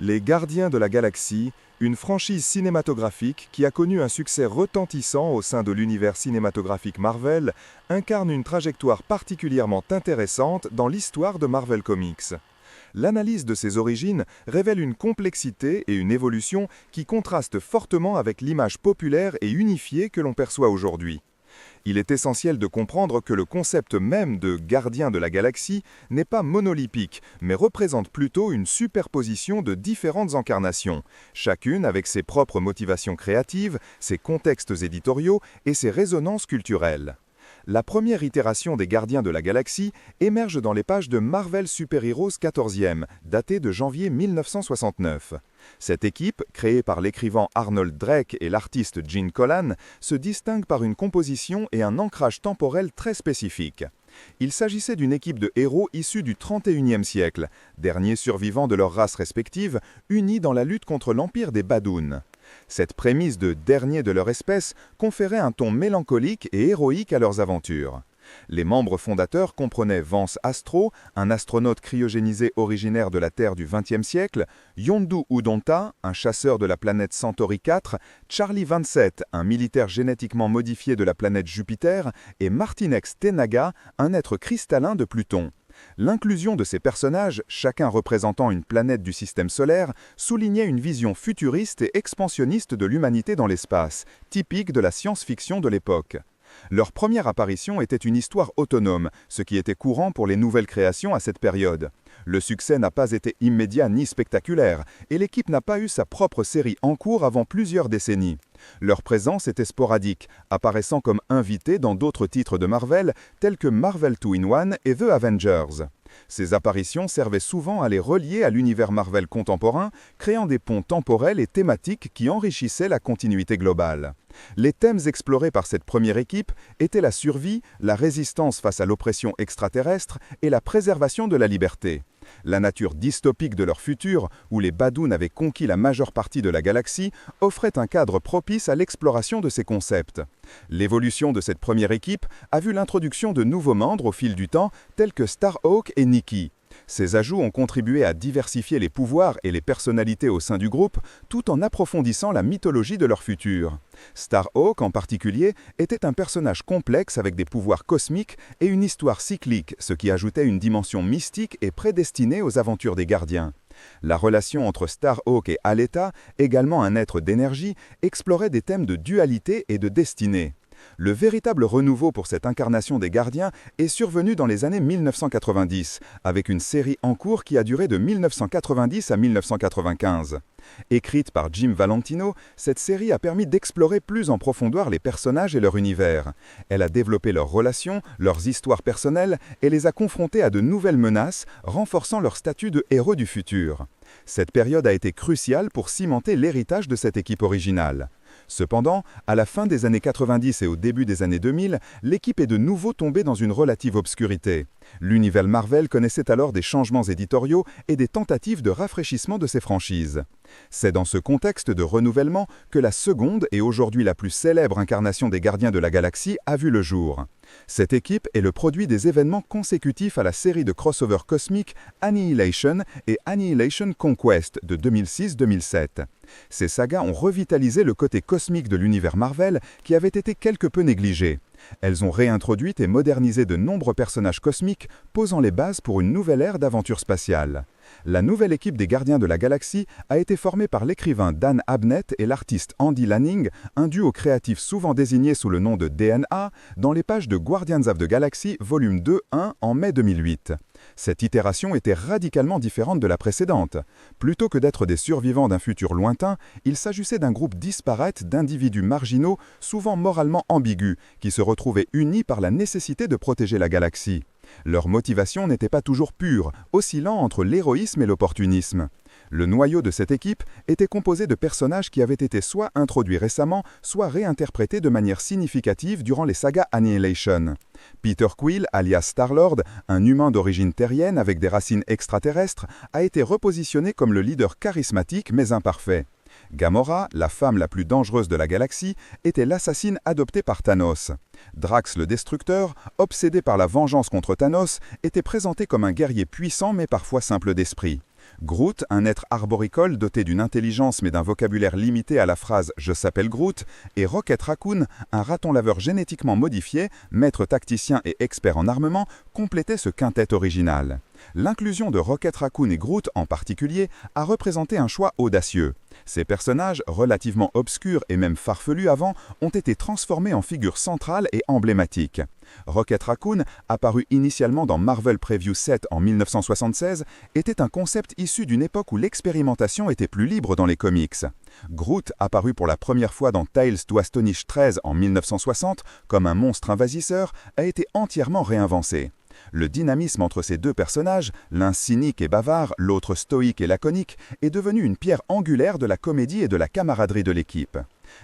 Les Gardiens de la Galaxie, une franchise cinématographique qui a connu un succès retentissant au sein de l'univers cinématographique Marvel, incarne une trajectoire particulièrement intéressante dans l'histoire de Marvel Comics. L'analyse de ses origines révèle une complexité et une évolution qui contrastent fortement avec l'image populaire et unifiée que l'on perçoit aujourd'hui. Il est essentiel de comprendre que le concept même de gardien de la galaxie n'est pas monolithique, mais représente plutôt une superposition de différentes incarnations, chacune avec ses propres motivations créatives, ses contextes éditoriaux et ses résonances culturelles. La première itération des Gardiens de la Galaxie émerge dans les pages de Marvel Super Heroes 14e, datée de janvier 1969. Cette équipe, créée par l'écrivain Arnold Drake et l'artiste Gene Colan, se distingue par une composition et un ancrage temporel très spécifiques. Il s'agissait d'une équipe de héros issus du XXIe siècle, derniers survivants de leurs races respectives, unis dans la lutte contre l'empire des Badoons. Cette prémisse de dernier de leur espèce conférait un ton mélancolique et héroïque à leurs aventures. Les membres fondateurs comprenaient Vance Astro, un astronaute cryogénisé originaire de la Terre du XXe siècle, Yondu Udonta, un chasseur de la planète Centauri 4, Charlie 27, un militaire génétiquement modifié de la planète Jupiter, et Martinex Tenaga, un être cristallin de Pluton. L'inclusion de ces personnages, chacun représentant une planète du système solaire, soulignait une vision futuriste et expansionniste de l'humanité dans l'espace, typique de la science-fiction de l'époque. Leur première apparition était une histoire autonome, ce qui était courant pour les nouvelles créations à cette période. Le succès n'a pas été immédiat ni spectaculaire, et l'équipe n'a pas eu sa propre série en cours avant plusieurs décennies. Leur présence était sporadique, apparaissant comme invités dans d'autres titres de Marvel, tels que Marvel 2-in-1 et The Avengers. Ces apparitions servaient souvent à les relier à l'univers Marvel contemporain, créant des ponts temporels et thématiques qui enrichissaient la continuité globale. Les thèmes explorés par cette première équipe étaient la survie, la résistance face à l'oppression extraterrestre et la préservation de la liberté. La nature dystopique de leur futur, où les Badoons avaient conquis la majeure partie de la galaxie, offrait un cadre propice à l'exploration de ces concepts. L'évolution de cette première équipe a vu l'introduction de nouveaux membres au fil du temps, tels que Starhawk et Nikki. Ces ajouts ont contribué à diversifier les pouvoirs et les personnalités au sein du groupe, tout en approfondissant la mythologie de leur futur. Starhawk, en particulier, était un personnage complexe avec des pouvoirs cosmiques et une histoire cyclique, ce qui ajoutait une dimension mystique et prédestinée aux aventures des gardiens. La relation entre Starhawk et Aleta, également un être d'énergie, explorait des thèmes de dualité et de destinée. Le véritable renouveau pour cette incarnation des gardiens est survenu dans les années 1990, avec une série en cours qui a duré de 1990 à 1995. Écrite par Jim Valentino, cette série a permis d'explorer plus en profondeur les personnages et leur univers. Elle a développé leurs relations, leurs histoires personnelles et les a confrontés à de nouvelles menaces, renforçant leur statut de héros du futur. Cette période a été cruciale pour cimenter l'héritage de cette équipe originale. Cependant, à la fin des années 90 et au début des années 2000, l'équipe est de nouveau tombée dans une relative obscurité. L'univers Marvel connaissait alors des changements éditoriaux et des tentatives de rafraîchissement de ses franchises. C'est dans ce contexte de renouvellement que la seconde et aujourd'hui la plus célèbre incarnation des Gardiens de la Galaxie a vu le jour. Cette équipe est le produit des événements consécutifs à la série de crossover cosmiques Annihilation et Annihilation Conquest de 2006-2007. Ces sagas ont revitalisé le côté cosmique de l'univers Marvel qui avait été quelque peu négligé. Elles ont réintroduit et modernisé de nombreux personnages cosmiques, posant les bases pour une nouvelle ère d'aventure spatiale. La nouvelle équipe des Gardiens de la Galaxie a été formée par l'écrivain Dan Abnett et l'artiste Andy Lanning, un duo créatif souvent désigné sous le nom de DNA, dans les pages de Guardians of the Galaxy volume 2-1 en mai 2008. Cette itération était radicalement différente de la précédente. Plutôt que d'être des survivants d'un futur lointain, il s'agissait d'un groupe disparate d'individus marginaux, souvent moralement ambigus, qui se retrouvaient unis par la nécessité de protéger la galaxie. Leur motivation n'était pas toujours pure, oscillant entre l'héroïsme et l'opportunisme. Le noyau de cette équipe était composé de personnages qui avaient été soit introduits récemment, soit réinterprétés de manière significative durant les sagas Annihilation. Peter Quill, alias Star-Lord, un humain d'origine terrienne avec des racines extraterrestres, a été repositionné comme le leader charismatique mais imparfait. Gamora, la femme la plus dangereuse de la galaxie, était l'assassine adoptée par Thanos. Drax le Destructeur, obsédé par la vengeance contre Thanos, était présenté comme un guerrier puissant mais parfois simple d'esprit. Groot, un être arboricole doté d'une intelligence mais d'un vocabulaire limité à la phrase « Je s'appelle Groot », et Rocket Raccoon, un raton laveur génétiquement modifié, maître tacticien et expert en armement, complétaient ce quintet original. L'inclusion de Rocket Raccoon et Groot en particulier a représenté un choix audacieux. Ces personnages, relativement obscurs et même farfelus avant, ont été transformés en figures centrales et emblématiques. Rocket Raccoon, apparu initialement dans Marvel Preview 7 en 1976, était un concept issu d'une époque où l'expérimentation était plus libre dans les comics. Groot, apparu pour la première fois dans Tales to Astonish 13 en 1960 comme un monstre invasisseur, a été entièrement réinventé. Le dynamisme entre ces deux personnages, l'un cynique et bavard, l'autre stoïque et laconique, est devenu une pierre angulaire de la comédie et de la camaraderie de l'équipe.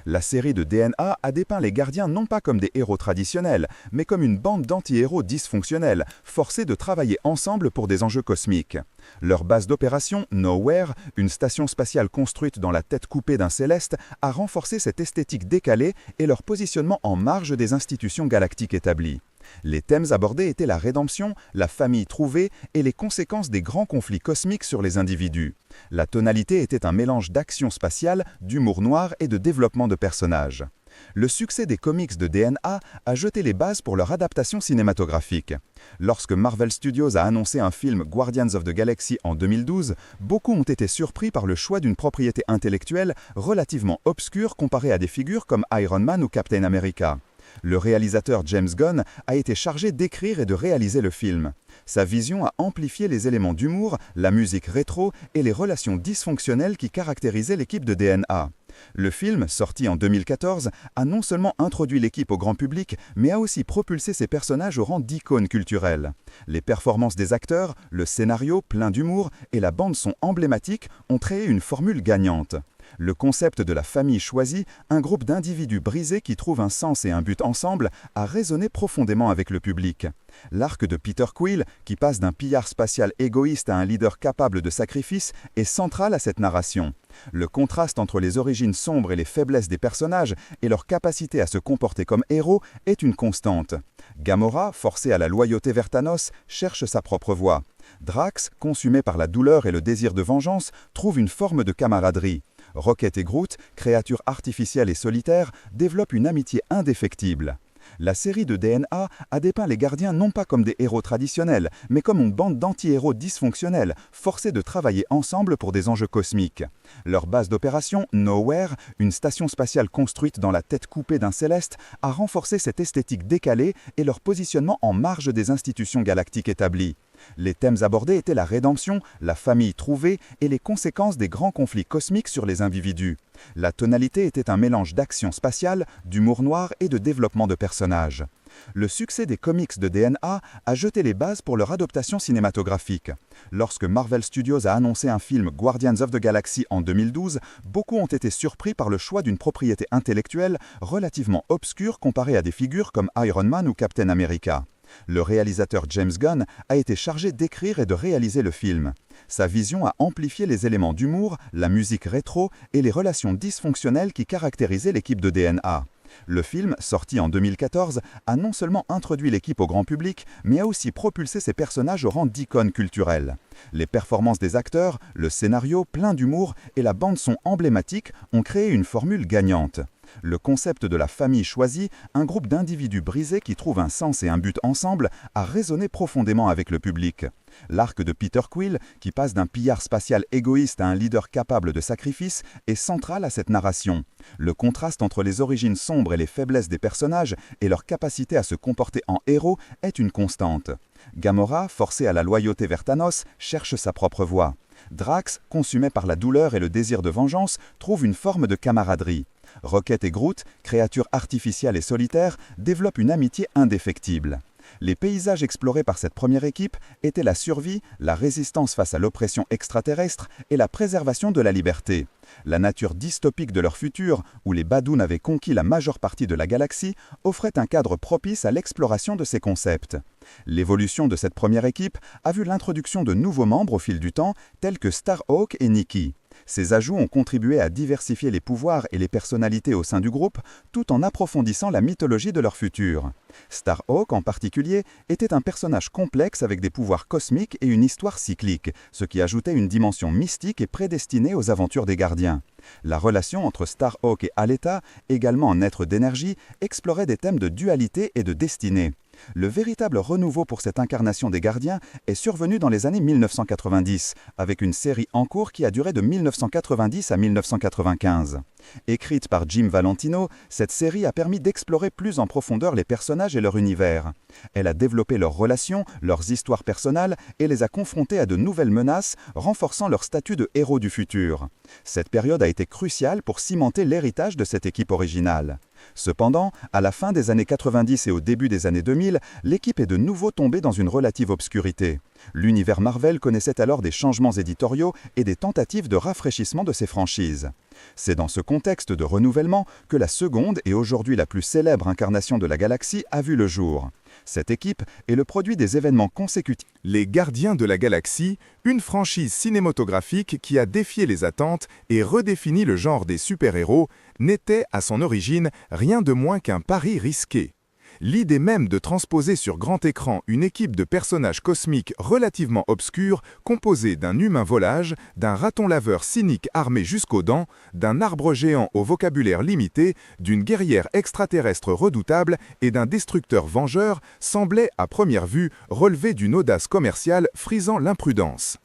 La série de DNA a dépeint les gardiens non pas comme des héros traditionnels, mais comme une bande d'anti-héros dysfonctionnels, forcés de travailler ensemble pour des enjeux cosmiques. Leur base d'opération, Nowhere, une station spatiale construite dans la tête coupée d'un céleste, a renforcé cette esthétique décalée et leur positionnement en marge des institutions galactiques établies. Les thèmes abordés étaient la rédemption, la famille trouvée et les conséquences des grands conflits cosmiques sur les individus. La tonalité était un mélange d'action spatiale, d'humour noir et de développement de personnages. Le succès des comics de DNA a jeté les bases pour leur adaptation cinématographique. Lorsque Marvel Studios a annoncé un film Guardians of the Galaxy en 2012, beaucoup ont été surpris par le choix d'une propriété intellectuelle relativement obscure comparée à des figures comme Iron Man ou Captain America. Le réalisateur James Gunn a été chargé d'écrire et de réaliser le film. Sa vision a amplifié les éléments d'humour, la musique rétro et les relations dysfonctionnelles qui caractérisaient l'équipe de DNA. Le film, sorti en 2014, a non seulement introduit l'équipe au grand public, mais a aussi propulsé ses personnages au rang d'icônes culturelles. Les performances des acteurs, le scénario plein d'humour et la bande-son emblématique ont créé une formule gagnante. Le concept de la famille choisie, un groupe d'individus brisés qui trouvent un sens et un but ensemble, a résonné profondément avec le public. L'arc de Peter Quill, qui passe d'un pillard spatial égoïste à un leader capable de sacrifice, est central à cette narration. Le contraste entre les origines sombres et les faiblesses des personnages et leur capacité à se comporter comme héros est une constante. Gamora, forcée à la loyauté vers Thanos, cherche sa propre voie. Drax, consumé par la douleur et le désir de vengeance, trouve une forme de camaraderie. Rocket et Groot, créatures artificielles et solitaires, développent une amitié indéfectible. La série de DNA a dépeint les gardiens non pas comme des héros traditionnels, mais comme une bande d'anti-héros dysfonctionnels, forcés de travailler ensemble pour des enjeux cosmiques. Leur base d'opération, Nowhere, une station spatiale construite dans la tête coupée d'un céleste, a renforcé cette esthétique décalée et leur positionnement en marge des institutions galactiques établies. Les thèmes abordés étaient la rédemption, la famille trouvée et les conséquences des grands conflits cosmiques sur les individus. La tonalité était un mélange d'action spatiale, d'humour noir et de développement de personnages. Le succès des comics de DNA a jeté les bases pour leur adaptation cinématographique. Lorsque Marvel Studios a annoncé un film Guardians of the Galaxy en 2012, beaucoup ont été surpris par le choix d'une propriété intellectuelle relativement obscure comparée à des figures comme Iron Man ou Captain America. Le réalisateur James Gunn a été chargé d'écrire et de réaliser le film. Sa vision a amplifié les éléments d'humour, la musique rétro et les relations dysfonctionnelles qui caractérisaient l'équipe de DNA. Le film, sorti en 2014, a non seulement introduit l'équipe au grand public, mais a aussi propulsé ses personnages au rang d'icônes culturelles. Les performances des acteurs, le scénario plein d'humour et la bande-son emblématique ont créé une formule gagnante. Le concept de la famille choisie, un groupe d'individus brisés qui trouvent un sens et un but ensemble, a résonné profondément avec le public. L'arc de Peter Quill, qui passe d'un pillard spatial égoïste à un leader capable de sacrifice, est central à cette narration. Le contraste entre les origines sombres et les faiblesses des personnages et leur capacité à se comporter en héros est une constante. Gamora, forcée à la loyauté vers Thanos, cherche sa propre voie. Drax, consumé par la douleur et le désir de vengeance, trouve une forme de camaraderie. Rocket et Groot, créatures artificielles et solitaires, développent une amitié indéfectible. Les paysages explorés par cette première équipe étaient la survie, la résistance face à l'oppression extraterrestre et la préservation de la liberté. La nature dystopique de leur futur, où les Badoons avaient conquis la majeure partie de la galaxie, offrait un cadre propice à l'exploration de ces concepts. L'évolution de cette première équipe a vu l'introduction de nouveaux membres au fil du temps, tels que Starhawk et Nikki. Ces ajouts ont contribué à diversifier les pouvoirs et les personnalités au sein du groupe, tout en approfondissant la mythologie de leur futur. Starhawk, en particulier, était un personnage complexe avec des pouvoirs cosmiques et une histoire cyclique, ce qui ajoutait une dimension mystique et prédestinée aux aventures des gardiens. La relation entre Starhawk et Aleta, également un être d'énergie, explorait des thèmes de dualité et de destinée. Le véritable renouveau pour cette incarnation des gardiens est survenu dans les années 1990, avec une série en cours qui a duré de 1990 à 1995. Écrite par Jim Valentino, cette série a permis d'explorer plus en profondeur les personnages et leur univers. Elle a développé leurs relations, leurs histoires personnelles et les a confrontés à de nouvelles menaces, renforçant leur statut de héros du futur. Cette période a été cruciale pour cimenter l'héritage de cette équipe originale. Cependant, à la fin des années 90 et au début des années 2000, l'équipe est de nouveau tombée dans une relative obscurité. L'univers Marvel connaissait alors des changements éditoriaux et des tentatives de rafraîchissement de ses franchises. C'est dans ce contexte de renouvellement que la seconde et aujourd'hui la plus célèbre incarnation de la galaxie a vu le jour. Cette équipe est le produit des événements consécutifs. Les Gardiens de la Galaxie, une franchise cinématographique qui a défié les attentes et redéfini le genre des super-héros, n'était à son origine rien de moins qu'un pari risqué. L'idée même de transposer sur grand écran une équipe de personnages cosmiques relativement obscurs, composée d'un humain volage, d'un raton laveur cynique armé jusqu'aux dents, d'un arbre géant au vocabulaire limité, d'une guerrière extraterrestre redoutable et d'un destructeur vengeur, semblait à première vue relever d'une audace commerciale frisant l'imprudence.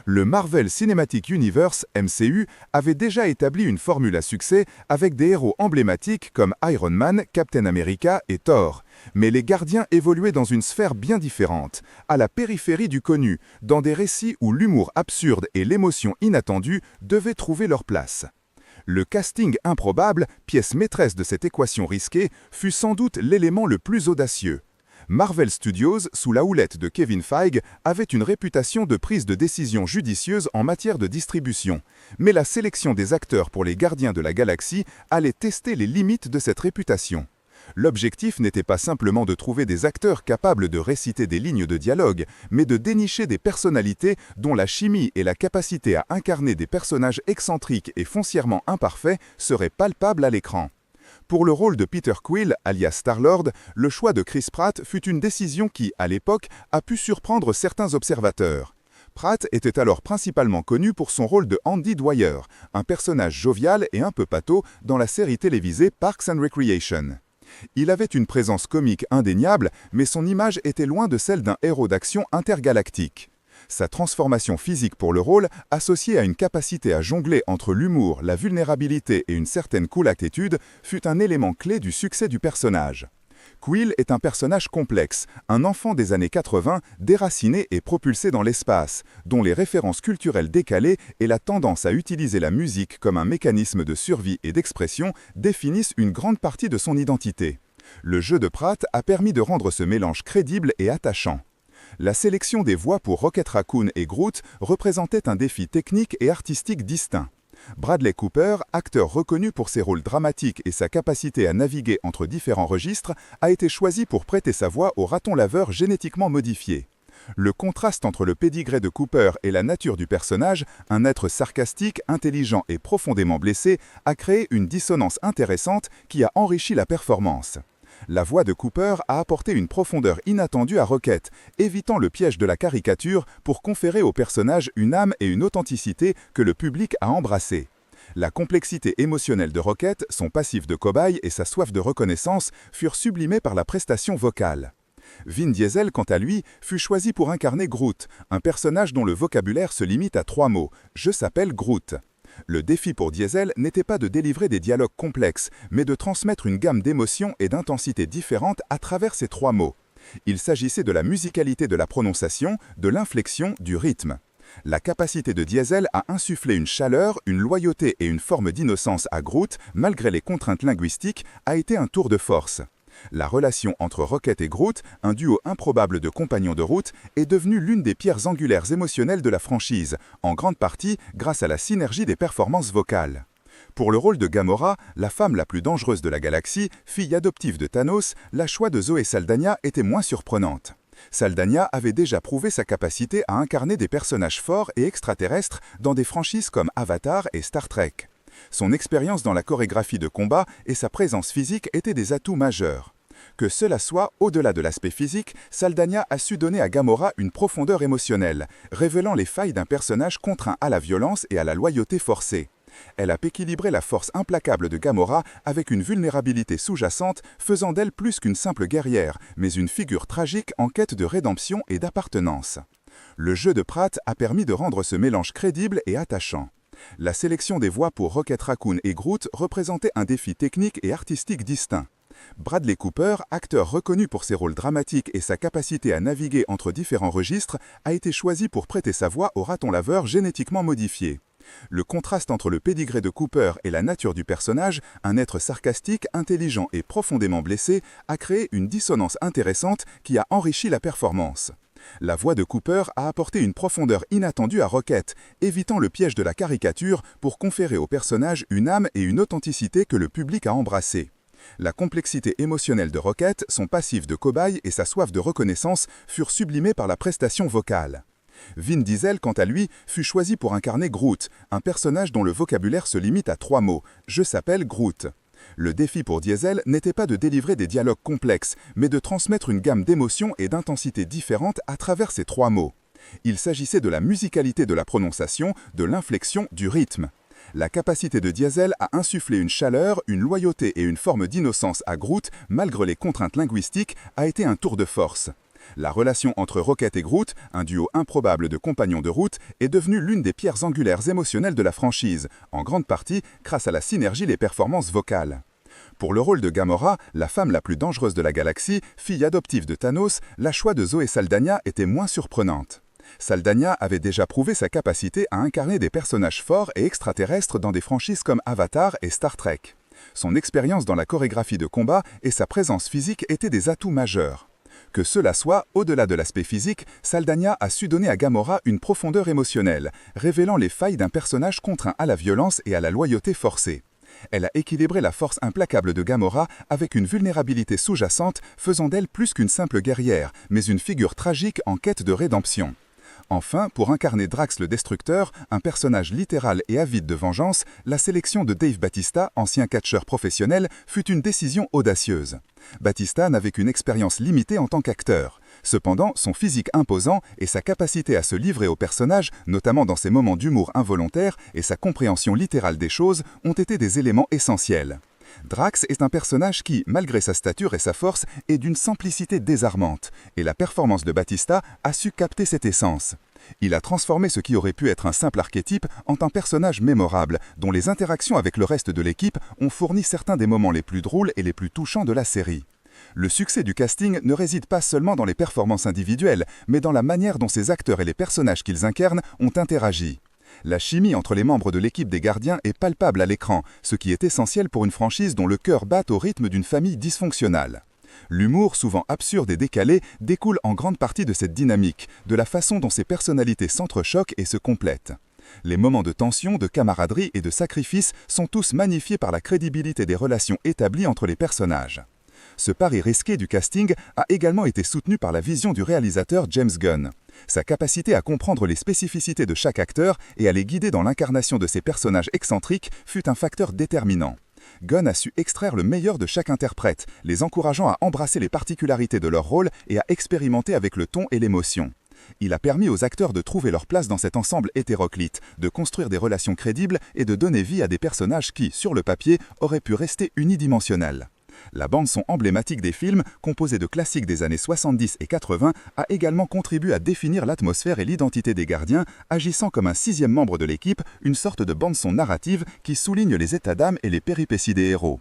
Le Marvel Cinematic Universe, MCU, avait déjà établi une formule à succès avec des héros emblématiques comme Iron Man, Captain America et Thor. Mais les Gardiens évoluaient dans une sphère bien différente, à la périphérie du connu, dans des récits où l'humour absurde et l'émotion inattendue devaient trouver leur place. Le casting improbable, pièce maîtresse de cette équation risquée, fut sans doute l'élément le plus audacieux. Marvel Studios, sous la houlette de Kevin Feige, avait une réputation de prise de décision judicieuse en matière de distribution. Mais la sélection des acteurs pour les Gardiens de la Galaxie allait tester les limites de cette réputation. L'objectif n'était pas simplement de trouver des acteurs capables de réciter des lignes de dialogue, mais de dénicher des personnalités dont la chimie et la capacité à incarner des personnages excentriques et foncièrement imparfaits seraient palpables à l'écran. Pour le rôle de Peter Quill, alias Star-Lord, le choix de Chris Pratt fut une décision qui, à l'époque, a pu surprendre certains observateurs. Pratt était alors principalement connu pour son rôle de Andy Dwyer, un personnage jovial et un peu pâteau dans la série télévisée Parks and Recreation. Il avait une présence comique indéniable, mais son image était loin de celle d'un héros d'action intergalactique. Sa transformation physique pour le rôle, associée à une capacité à jongler entre l'humour, la vulnérabilité et une certaine cool attitude, fut un élément clé du succès du personnage. Quill est un personnage complexe, un enfant des années 80, déraciné et propulsé dans l'espace, dont les références culturelles décalées et la tendance à utiliser la musique comme un mécanisme de survie et d'expression définissent une grande partie de son identité. Le jeu de Pratt a permis de rendre ce mélange crédible et attachant. La sélection des voix pour Rocket Raccoon et Groot représentait un défi technique et artistique distinct. Bradley Cooper, acteur reconnu pour ses rôles dramatiques et sa capacité à naviguer entre différents registres, a été choisi pour prêter sa voix au raton laveur génétiquement modifié. Le contraste entre le pédigré de Cooper et la nature du personnage, un être sarcastique, intelligent et profondément blessé, a créé une dissonance intéressante qui a enrichi la performance. La voix de Cooper a apporté une profondeur inattendue à Rocket, évitant le piège de la caricature pour conférer au personnage une âme et une authenticité que le public a embrassées. La complexité émotionnelle de Rocket, son passif de cobaye et sa soif de reconnaissance furent sublimés par la prestation vocale. Vin Diesel, quant à lui, fut choisi pour incarner Groot, un personnage dont le vocabulaire se limite à 3 mots « Je s'appelle Groot ». Le défi pour Diesel n'était pas de délivrer des dialogues complexes, mais de transmettre une gamme d'émotions et d'intensités différentes à travers ces 3 mots. Il s'agissait de la musicalité de la prononciation, de l'inflexion, du rythme. La capacité de Diesel à insuffler une chaleur, une loyauté et une forme d'innocence à Groot, malgré les contraintes linguistiques, a été un tour de force. La relation entre Rocket et Groot, un duo improbable de compagnons de route, est devenue l'une des pierres angulaires émotionnelles de la franchise, en grande partie grâce à la synergie des performances vocales. Pour le rôle de Gamora, la femme la plus dangereuse de la galaxie, fille adoptive de Thanos, la choix de Zoé Saldana était moins surprenante. Saldana avait déjà prouvé sa capacité à incarner des personnages forts et extraterrestres dans des franchises comme Avatar et Star Trek. Son expérience dans la chorégraphie de combat et sa présence physique étaient des atouts majeurs. Que cela soit, au-delà de l'aspect physique, Saldana a su donner à Gamora une profondeur émotionnelle, révélant les failles d'un personnage contraint à la violence et à la loyauté forcée. Elle a équilibré la force implacable de Gamora avec une vulnérabilité sous-jacente, faisant d'elle plus qu'une simple guerrière, mais une figure tragique en quête de rédemption et d'appartenance. Le jeu de Pratt a permis de rendre ce mélange crédible et attachant. La sélection des voix pour Rocket Raccoon et Groot représentait un défi technique et artistique distinct. Bradley Cooper, acteur reconnu pour ses rôles dramatiques et sa capacité à naviguer entre différents registres, a été choisi pour prêter sa voix au raton laveur génétiquement modifié. Le contraste entre le pédigré de Cooper et la nature du personnage, un être sarcastique, intelligent et profondément blessé, a créé une dissonance intéressante qui a enrichi la performance. La voix de Cooper a apporté une profondeur inattendue à Rocket, évitant le piège de la caricature pour conférer au personnage une âme et une authenticité que le public a embrassées. La complexité émotionnelle de Rocket, son passif de cobaye et sa soif de reconnaissance furent sublimés par la prestation vocale. Vin Diesel, quant à lui, fut choisi pour incarner Groot, un personnage dont le vocabulaire se limite à 3 mots « Je s'appelle Groot ». Le défi pour Diesel n'était pas de délivrer des dialogues complexes, mais de transmettre une gamme d'émotions et d'intensités différentes à travers ces 3 mots. Il s'agissait de la musicalité de la prononciation, de l'inflexion, du rythme. La capacité de Diesel à insuffler une chaleur, une loyauté et une forme d'innocence à Groot, malgré les contraintes linguistiques, a été un tour de force. La relation entre Rocket et Groot, un duo improbable de compagnons de route, est devenue l'une des pierres angulaires émotionnelles de la franchise, en grande partie grâce à la synergie des performances vocales. Pour le rôle de Gamora, la femme la plus dangereuse de la galaxie, fille adoptive de Thanos, la choix de Zoé Saldana était moins surprenante. Saldana avait déjà prouvé sa capacité à incarner des personnages forts et extraterrestres dans des franchises comme Avatar et Star Trek. Son expérience dans la chorégraphie de combat et sa présence physique étaient des atouts majeurs. Que cela soit, au-delà de l'aspect physique, Saldana a su donner à Gamora une profondeur émotionnelle, révélant les failles d'un personnage contraint à la violence et à la loyauté forcée. Elle a équilibré la force implacable de Gamora avec une vulnérabilité sous-jacente, faisant d'elle plus qu'une simple guerrière, mais une figure tragique en quête de rédemption. Enfin, pour incarner Drax le Destructeur, un personnage littéral et avide de vengeance, la sélection de Dave Bautista, ancien catcheur professionnel, fut une décision audacieuse. Bautista n'avait qu'une expérience limitée en tant qu'acteur. Cependant, son physique imposant et sa capacité à se livrer au personnage, notamment dans ses moments d'humour involontaire, et sa compréhension littérale des choses, ont été des éléments essentiels. Drax est un personnage qui, malgré sa stature et sa force, est d'une simplicité désarmante, et la performance de Bautista a su capter cette essence. Il a transformé ce qui aurait pu être un simple archétype en un personnage mémorable, dont les interactions avec le reste de l'équipe ont fourni certains des moments les plus drôles et les plus touchants de la série. Le succès du casting ne réside pas seulement dans les performances individuelles, mais dans la manière dont ces acteurs et les personnages qu'ils incarnent ont interagi. La chimie entre les membres de l'équipe des gardiens est palpable à l'écran, ce qui est essentiel pour une franchise dont le cœur bat au rythme d'une famille dysfonctionnelle. L'humour, souvent absurde et décalé, découle en grande partie de cette dynamique, de la façon dont ces personnalités s'entrechoquent et se complètent. Les moments de tension, de camaraderie et de sacrifice sont tous magnifiés par la crédibilité des relations établies entre les personnages. Ce pari risqué du casting a également été soutenu par la vision du réalisateur James Gunn. Sa capacité à comprendre les spécificités de chaque acteur et à les guider dans l'incarnation de ces personnages excentriques fut un facteur déterminant. Gunn a su extraire le meilleur de chaque interprète, les encourageant à embrasser les particularités de leur rôle et à expérimenter avec le ton et l'émotion. Il a permis aux acteurs de trouver leur place dans cet ensemble hétéroclite, de construire des relations crédibles et de donner vie à des personnages qui, sur le papier, auraient pu rester unidimensionnels. La bande-son emblématique des films, composée de classiques des années 70 et 80, a également contribué à définir l'atmosphère et l'identité des gardiens, agissant comme un 6e membre de l'équipe, une sorte de bande-son narrative qui souligne les états d'âme et les péripéties des héros.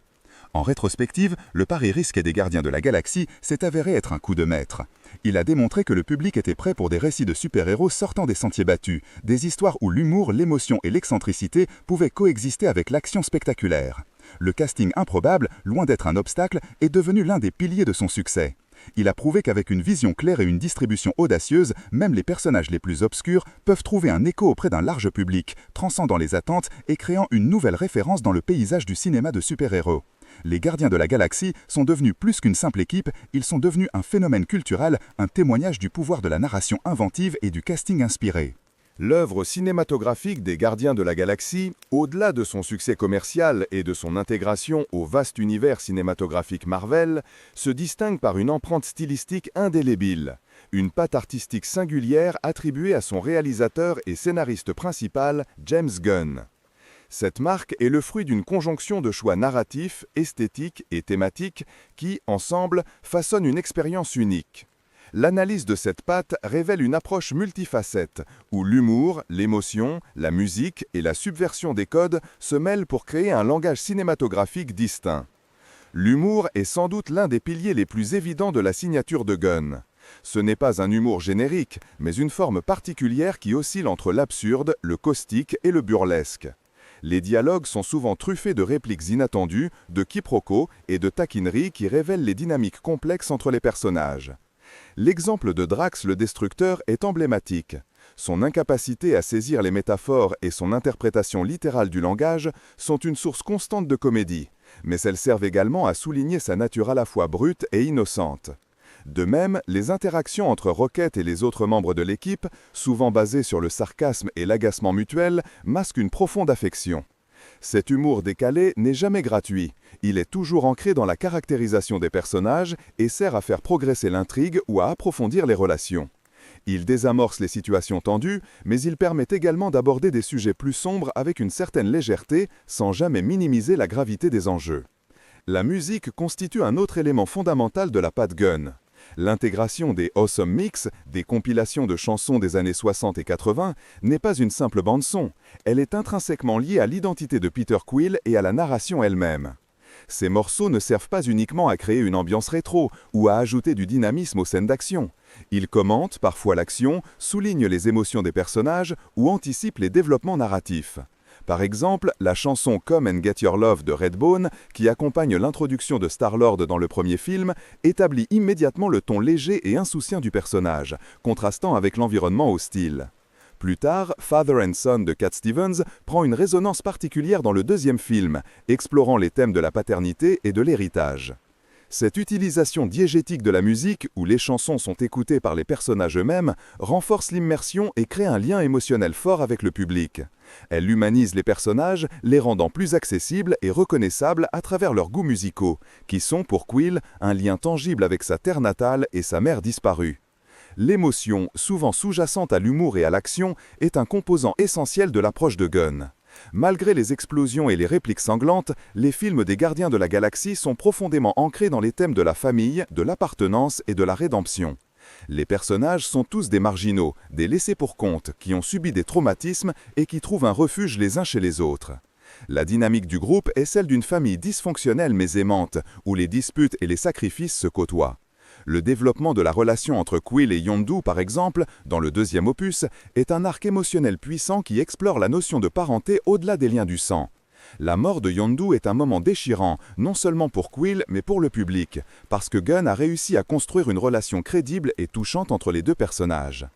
En rétrospective, le pari risqué des Gardiens de la Galaxie s'est avéré être un coup de maître. Il a démontré que le public était prêt pour des récits de super-héros sortant des sentiers battus, des histoires où l'humour, l'émotion et l'excentricité pouvaient coexister avec l'action spectaculaire. Le casting improbable, loin d'être un obstacle, est devenu l'un des piliers de son succès. Il a prouvé qu'avec une vision claire et une distribution audacieuse, même les personnages les plus obscurs peuvent trouver un écho auprès d'un large public, transcendant les attentes et créant une nouvelle référence dans le paysage du cinéma de super-héros. Les Gardiens de la Galaxie sont devenus plus qu'une simple équipe, ils sont devenus un phénomène culturel, un témoignage du pouvoir de la narration inventive et du casting inspiré. L'œuvre cinématographique des Gardiens de la Galaxie, au-delà de son succès commercial et de son intégration au vaste univers cinématographique Marvel, se distingue par une empreinte stylistique indélébile, une patte artistique singulière attribuée à son réalisateur et scénariste principal, James Gunn. Cette marque est le fruit d'une conjonction de choix narratifs, esthétiques et thématiques qui, ensemble, façonnent une expérience unique. L'analyse de cette patte révèle une approche multifacette, où l'humour, l'émotion, la musique et la subversion des codes se mêlent pour créer un langage cinématographique distinct. L'humour est sans doute l'un des piliers les plus évidents de la signature de Gunn. Ce n'est pas un humour générique, mais une forme particulière qui oscille entre l'absurde, le caustique et le burlesque. Les dialogues sont souvent truffés de répliques inattendues, de quiproquos et de taquineries qui révèlent les dynamiques complexes entre les personnages. L'exemple de Drax le Destructeur est emblématique. Son incapacité à saisir les métaphores et son interprétation littérale du langage sont une source constante de comédie, mais elles servent également à souligner sa nature à la fois brute et innocente. De même, les interactions entre Rocket et les autres membres de l'équipe, souvent basées sur le sarcasme et l'agacement mutuel, masquent une profonde affection. Cet humour décalé n'est jamais gratuit. Il est toujours ancré dans la caractérisation des personnages et sert à faire progresser l'intrigue ou à approfondir les relations. Il désamorce les situations tendues, mais il permet également d'aborder des sujets plus sombres avec une certaine légèreté, sans jamais minimiser la gravité des enjeux. La musique constitue un autre élément fondamental de la patte Gunn. L'intégration des Awesome Mix, des compilations de chansons des années 60 et 80, n'est pas une simple bande-son. Elle est intrinsèquement liée à l'identité de Peter Quill et à la narration elle-même. Ces morceaux ne servent pas uniquement à créer une ambiance rétro ou à ajouter du dynamisme aux scènes d'action. Ils commentent parfois l'action, soulignent les émotions des personnages ou anticipent les développements narratifs. Par exemple, la chanson Come and Get Your Love de Redbone, qui accompagne l'introduction de Star-Lord dans le premier film, établit immédiatement le ton léger et insouciant du personnage, contrastant avec l'environnement hostile. Plus tard, Father and Son de Cat Stevens prend une résonance particulière dans le deuxième film, explorant les thèmes de la paternité et de l'héritage. Cette utilisation diégétique de la musique, où les chansons sont écoutées par les personnages eux-mêmes, renforce l'immersion et crée un lien émotionnel fort avec le public. Elle humanise les personnages, les rendant plus accessibles et reconnaissables à travers leurs goûts musicaux, qui sont pour Quill un lien tangible avec sa terre natale et sa mère disparue. L'émotion, souvent sous-jacente à l'humour et à l'action, est un composant essentiel de l'approche de Gunn. Malgré les explosions et les répliques sanglantes, les films des Gardiens de la Galaxie sont profondément ancrés dans les thèmes de la famille, de l'appartenance et de la rédemption. Les personnages sont tous des marginaux, des laissés-pour-compte, qui ont subi des traumatismes et qui trouvent un refuge les uns chez les autres. La dynamique du groupe est celle d'une famille dysfonctionnelle mais aimante, où les disputes et les sacrifices se côtoient. Le développement de la relation entre Quill et Yondu, par exemple, dans le deuxième opus, est un arc émotionnel puissant qui explore la notion de parenté au-delà des liens du sang. La mort de Yondu est un moment déchirant, non seulement pour Quill, mais pour le public, parce que Gunn a réussi à construire une relation crédible et touchante entre les deux personnages.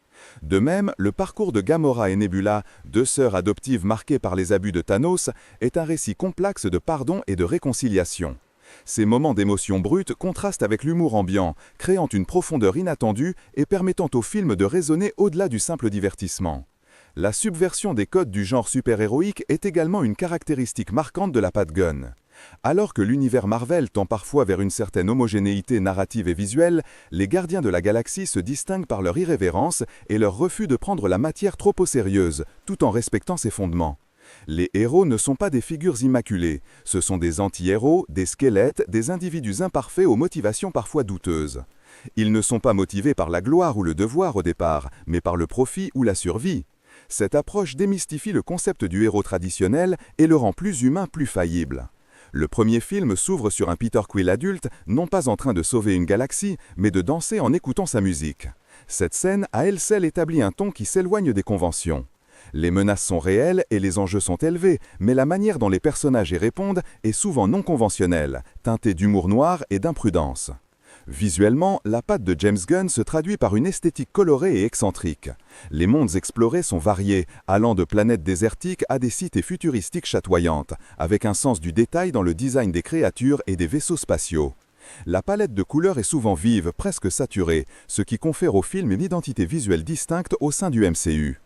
De même, le parcours de Gamora et Nebula, deux sœurs adoptives marquées par les abus de Thanos, est un récit complexe de pardon et de réconciliation. Ces moments d'émotion brute contrastent avec l'humour ambiant, créant une profondeur inattendue et permettant au film de résonner au-delà du simple divertissement. La subversion des codes du genre super-héroïque est également une caractéristique marquante de la patte Gunn. Alors que l'univers Marvel tend parfois vers une certaine homogénéité narrative et visuelle, les Gardiens de la Galaxie se distinguent par leur irrévérence et leur refus de prendre la matière trop au sérieux, tout en respectant ses fondements. Les héros ne sont pas des figures immaculées, ce sont des anti-héros, des squelettes, des individus imparfaits aux motivations parfois douteuses. Ils ne sont pas motivés par la gloire ou le devoir au départ, mais par le profit ou la survie. Cette approche démystifie le concept du héros traditionnel et le rend plus humain, plus faillible. Le premier film s'ouvre sur un Peter Quill adulte, non pas en train de sauver une galaxie, mais de danser en écoutant sa musique. Cette scène, à elle seule, établit un ton qui s'éloigne des conventions. Les menaces sont réelles et les enjeux sont élevés, mais la manière dont les personnages y répondent est souvent non conventionnelle, teintée d'humour noir et d'imprudence. Visuellement, la patte de James Gunn se traduit par une esthétique colorée et excentrique. Les mondes explorés sont variés, allant de planètes désertiques à des cités futuristiques chatoyantes, avec un sens du détail dans le design des créatures et des vaisseaux spatiaux. La palette de couleurs est souvent vive, presque saturée, ce qui confère au film une identité visuelle distincte au sein du MCU.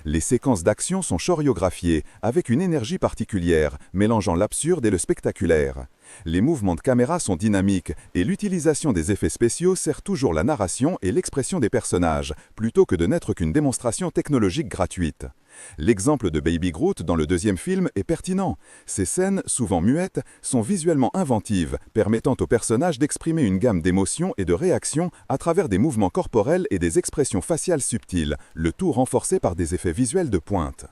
Les séquences d'action sont chorégraphiées, avec une énergie particulière, mélangeant l'absurde et le spectaculaire. Les mouvements de caméra sont dynamiques, et l'utilisation des effets spéciaux sert toujours la narration et l'expression des personnages, plutôt que de n'être qu'une démonstration technologique gratuite. L'exemple de Baby Groot dans le deuxième film est pertinent. Ces scènes, souvent muettes, sont visuellement inventives, permettant au personnage d'exprimer une gamme d'émotions et de réactions à travers des mouvements corporels et des expressions faciales subtiles, le tout renforcé par des effets visuels de pointe.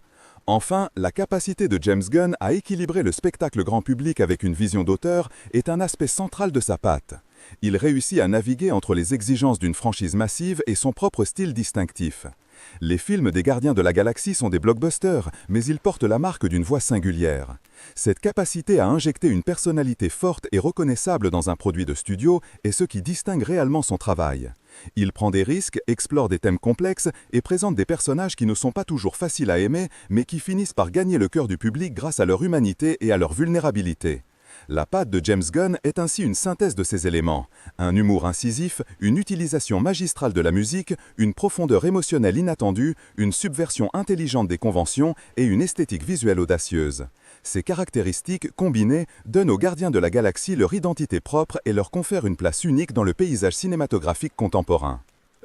Enfin, la capacité de James Gunn à équilibrer le spectacle grand public avec une vision d'auteur est un aspect central de sa patte. Il réussit à naviguer entre les exigences d'une franchise massive et son propre style distinctif. Les films des Gardiens de la Galaxie sont des blockbusters, mais ils portent la marque d'une voix singulière. Cette capacité à injecter une personnalité forte et reconnaissable dans un produit de studio est ce qui distingue réellement son travail. Il prend des risques, explore des thèmes complexes et présente des personnages qui ne sont pas toujours faciles à aimer, mais qui finissent par gagner le cœur du public grâce à leur humanité et à leur vulnérabilité. La patte de James Gunn est ainsi une synthèse de ces éléments. Un humour incisif, une utilisation magistrale de la musique, une profondeur émotionnelle inattendue, une subversion intelligente des conventions et une esthétique visuelle audacieuse. Ces caractéristiques, combinées, donnent aux Gardiens de la Galaxie leur identité propre et leur confèrent une place unique dans le paysage cinématographique contemporain.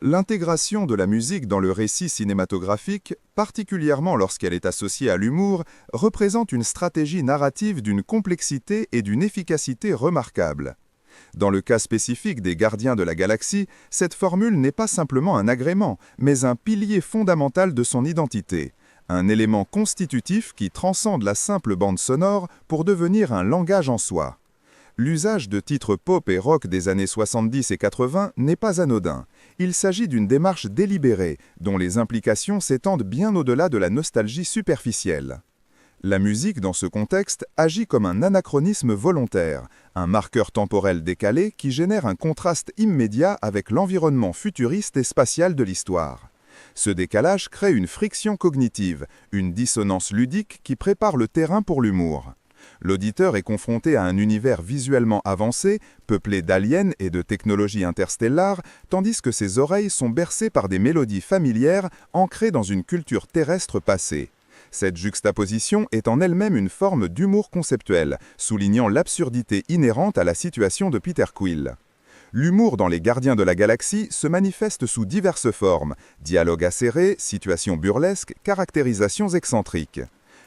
L'intégration de la musique dans le récit cinématographique, particulièrement lorsqu'elle est associée à l'humour, représente une stratégie narrative d'une complexité et d'une efficacité remarquables. Dans le cas spécifique des Gardiens de la Galaxie, cette formule n'est pas simplement un agrément, mais un pilier fondamental de son identité, un élément constitutif qui transcende la simple bande sonore pour devenir un langage en soi. L'usage de titres pop et rock des années 70 et 80 n'est pas anodin. Il s'agit d'une démarche délibérée, dont les implications s'étendent bien au-delà de la nostalgie superficielle. La musique, dans ce contexte, agit comme un anachronisme volontaire, un marqueur temporel décalé qui génère un contraste immédiat avec l'environnement futuriste et spatial de l'histoire. Ce décalage crée une friction cognitive, une dissonance ludique qui prépare le terrain pour l'humour. L'auditeur est confronté à un univers visuellement avancé, peuplé d'aliens et de technologies interstellares, tandis que ses oreilles sont bercées par des mélodies familières ancrées dans une culture terrestre passée. Cette juxtaposition est en elle-même une forme d'humour conceptuel, soulignant l'absurdité inhérente à la situation de Peter Quill. L'humour dans les Gardiens de la Galaxie se manifeste sous diverses formes, dialogues acérés, situations burlesques, caractérisations excentriques.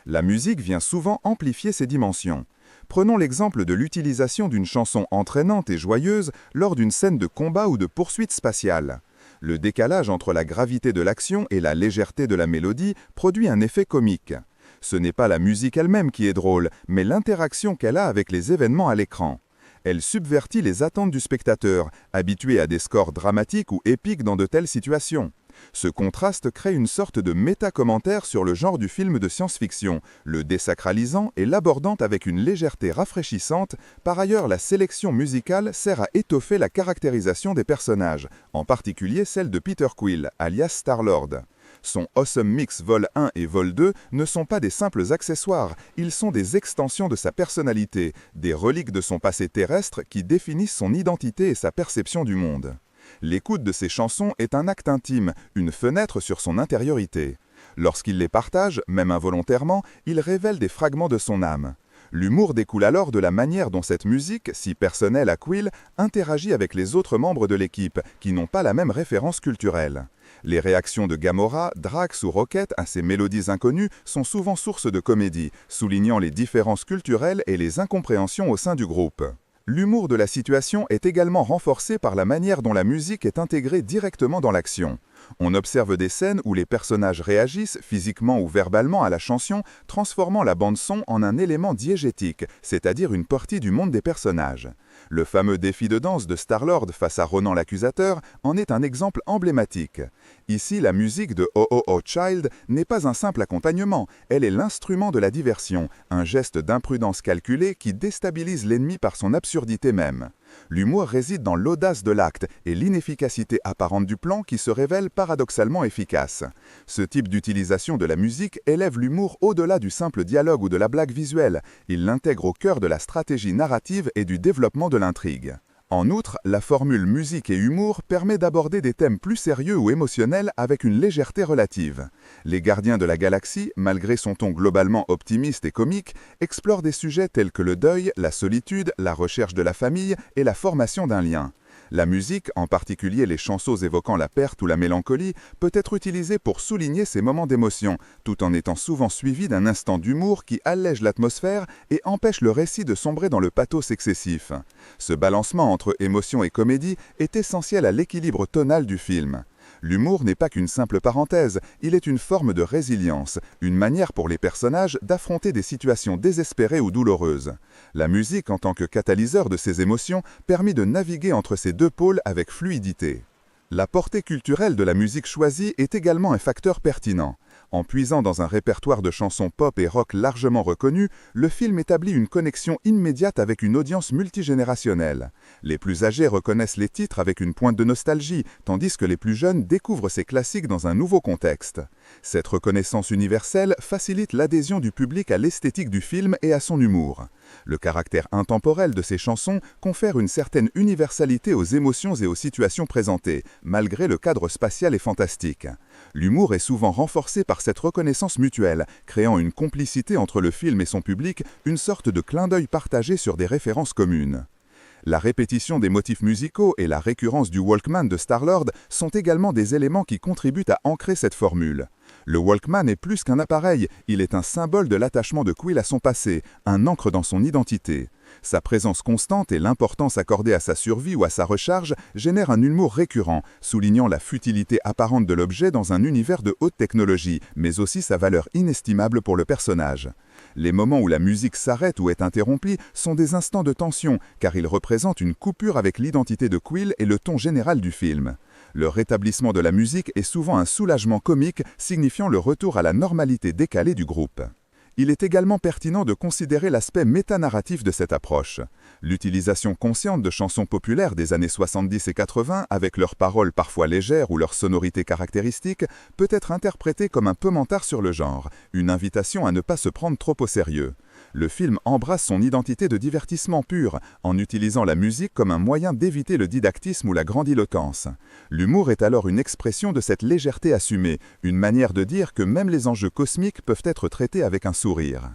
La musique vient souvent amplifier ces dimensions. Prenons l'exemple de l'utilisation d'une chanson entraînante et joyeuse lors d'une scène de combat ou de poursuite spatiale. Le décalage entre la gravité de l'action et la légèreté de la mélodie produit un effet comique. Ce n'est pas la musique elle-même qui est drôle, mais l'interaction qu'elle a avec les événements à l'écran. Elle subvertit les attentes du spectateur, habitué à des scores dramatiques ou épiques dans de telles situations. Ce contraste crée une sorte de méta-commentaire sur le genre du film de science-fiction, le désacralisant et l'abordant avec une légèreté rafraîchissante. Par ailleurs, la sélection musicale sert à étoffer la caractérisation des personnages, en particulier celle de Peter Quill, alias Star-Lord. Son Awesome Mix Vol 1 et Vol 2 ne sont pas des simples accessoires, ils sont des extensions de sa personnalité, des reliques de son passé terrestre qui définissent son identité et sa perception du monde. L'écoute de ces chansons est un acte intime, une fenêtre sur son intériorité. Lorsqu'il les partage, même involontairement, il révèle des fragments de son âme. L'humour découle alors de la manière dont cette musique, si personnelle à Quill, interagit avec les autres membres de l'équipe, qui n'ont pas la même référence culturelle. Les réactions de Gamora, Drax ou Rocket à ces mélodies inconnues sont souvent source de comédie, soulignant les différences culturelles et les incompréhensions au sein du groupe. L'humour de la situation est également renforcé par la manière dont la musique est intégrée directement dans l'action. On observe des scènes où les personnages réagissent physiquement ou verbalement à la chanson, transformant la bande-son en un élément diégétique, c'est-à-dire une partie du monde des personnages. Le fameux défi de danse de Star-Lord face à Ronan l'Accusateur en est un exemple emblématique. Ici, la musique de Oh Oh Oh Child n'est pas un simple accompagnement, elle est l'instrument de la diversion, un geste d'imprudence calculée qui déstabilise l'ennemi par son absurdité même. L'humour réside dans l'audace de l'acte et l'inefficacité apparente du plan qui se révèle paradoxalement efficace. Ce type d'utilisation de la musique élève l'humour au-delà du simple dialogue ou de la blague visuelle. Il l'intègre au cœur de la stratégie narrative et du développement de l'intrigue. En outre, la formule musique et humour permet d'aborder des thèmes plus sérieux ou émotionnels avec une légèreté relative. Les Gardiens de la Galaxie, malgré son ton globalement optimiste et comique, explorent des sujets tels que le deuil, la solitude, la recherche de la famille et la formation d'un lien. La musique, en particulier les chansons évoquant la perte ou la mélancolie, peut être utilisée pour souligner ces moments d'émotion, tout en étant souvent suivie d'un instant d'humour qui allège l'atmosphère et empêche le récit de sombrer dans le pathos excessif. Ce balancement entre émotion et comédie est essentiel à l'équilibre tonal du film. L'humour n'est pas qu'une simple parenthèse, il est une forme de résilience, une manière pour les personnages d'affronter des situations désespérées ou douloureuses. La musique, en tant que catalyseur de ces émotions, permet de naviguer entre ces deux pôles avec fluidité. La portée culturelle de la musique choisie est également un facteur pertinent. En puisant dans un répertoire de chansons pop et rock largement reconnues, le film établit une connexion immédiate avec une audience multigénérationnelle. Les plus âgés reconnaissent les titres avec une pointe de nostalgie, tandis que les plus jeunes découvrent ces classiques dans un nouveau contexte. Cette reconnaissance universelle facilite l'adhésion du public à l'esthétique du film et à son humour. Le caractère intemporel de ces chansons confère une certaine universalité aux émotions et aux situations présentées, malgré le cadre spatial et fantastique. L'humour est souvent renforcé par cette reconnaissance mutuelle, créant une complicité entre le film et son public, une sorte de clin d'œil partagé sur des références communes. La répétition des motifs musicaux et la récurrence du Walkman de Star-Lord sont également des éléments qui contribuent à ancrer cette formule. Le Walkman est plus qu'un appareil, il est un symbole de l'attachement de Quill à son passé, un ancre dans son identité. Sa présence constante et l'importance accordée à sa survie ou à sa recharge génèrent un humour récurrent, soulignant la futilité apparente de l'objet dans un univers de haute technologie, mais aussi sa valeur inestimable pour le personnage. Les moments où la musique s'arrête ou est interrompue sont des instants de tension, car ils représentent une coupure avec l'identité de Quill et le ton général du film. Le rétablissement de la musique est souvent un soulagement comique, signifiant le retour à la normalité décalée du groupe. Il est également pertinent de considérer l'aspect métanarratif de cette approche. L'utilisation consciente de chansons populaires des années 70 et 80, avec leurs paroles parfois légères ou leur sonorité caractéristique, peut être interprétée comme un commentaire sur le genre, une invitation à ne pas se prendre trop au sérieux. Le film embrasse son identité de divertissement pur, en utilisant la musique comme un moyen d'éviter le didactisme ou la grandiloquence. L'humour est alors une expression de cette légèreté assumée, une manière de dire que même les enjeux cosmiques peuvent être traités avec un sourire.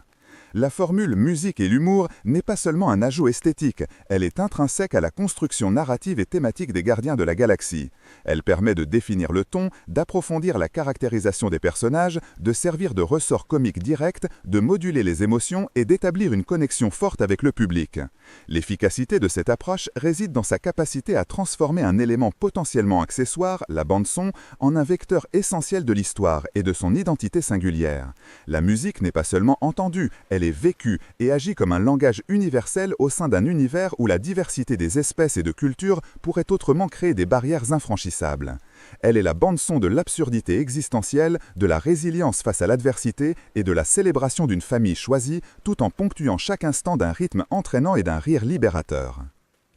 La formule musique et l'humour n'est pas seulement un ajout esthétique, elle est intrinsèque à la construction narrative et thématique des Gardiens de la Galaxie. Elle permet de définir le ton, d'approfondir la caractérisation des personnages, de servir de ressort comique direct, de moduler les émotions et d'établir une connexion forte avec le public. L'efficacité de cette approche réside dans sa capacité à transformer un élément potentiellement accessoire, la bande-son, en un vecteur essentiel de l'histoire et de son identité singulière. La musique n'est pas seulement entendue, elle est vécue et agit comme un langage universel au sein d'un univers où la diversité des espèces et de cultures pourrait autrement créer des barrières infranchissables. Elle est la bande-son de l'absurdité existentielle, de la résilience face à l'adversité et de la célébration d'une famille choisie, tout en ponctuant chaque instant d'un rythme entraînant et d'un rire libérateur.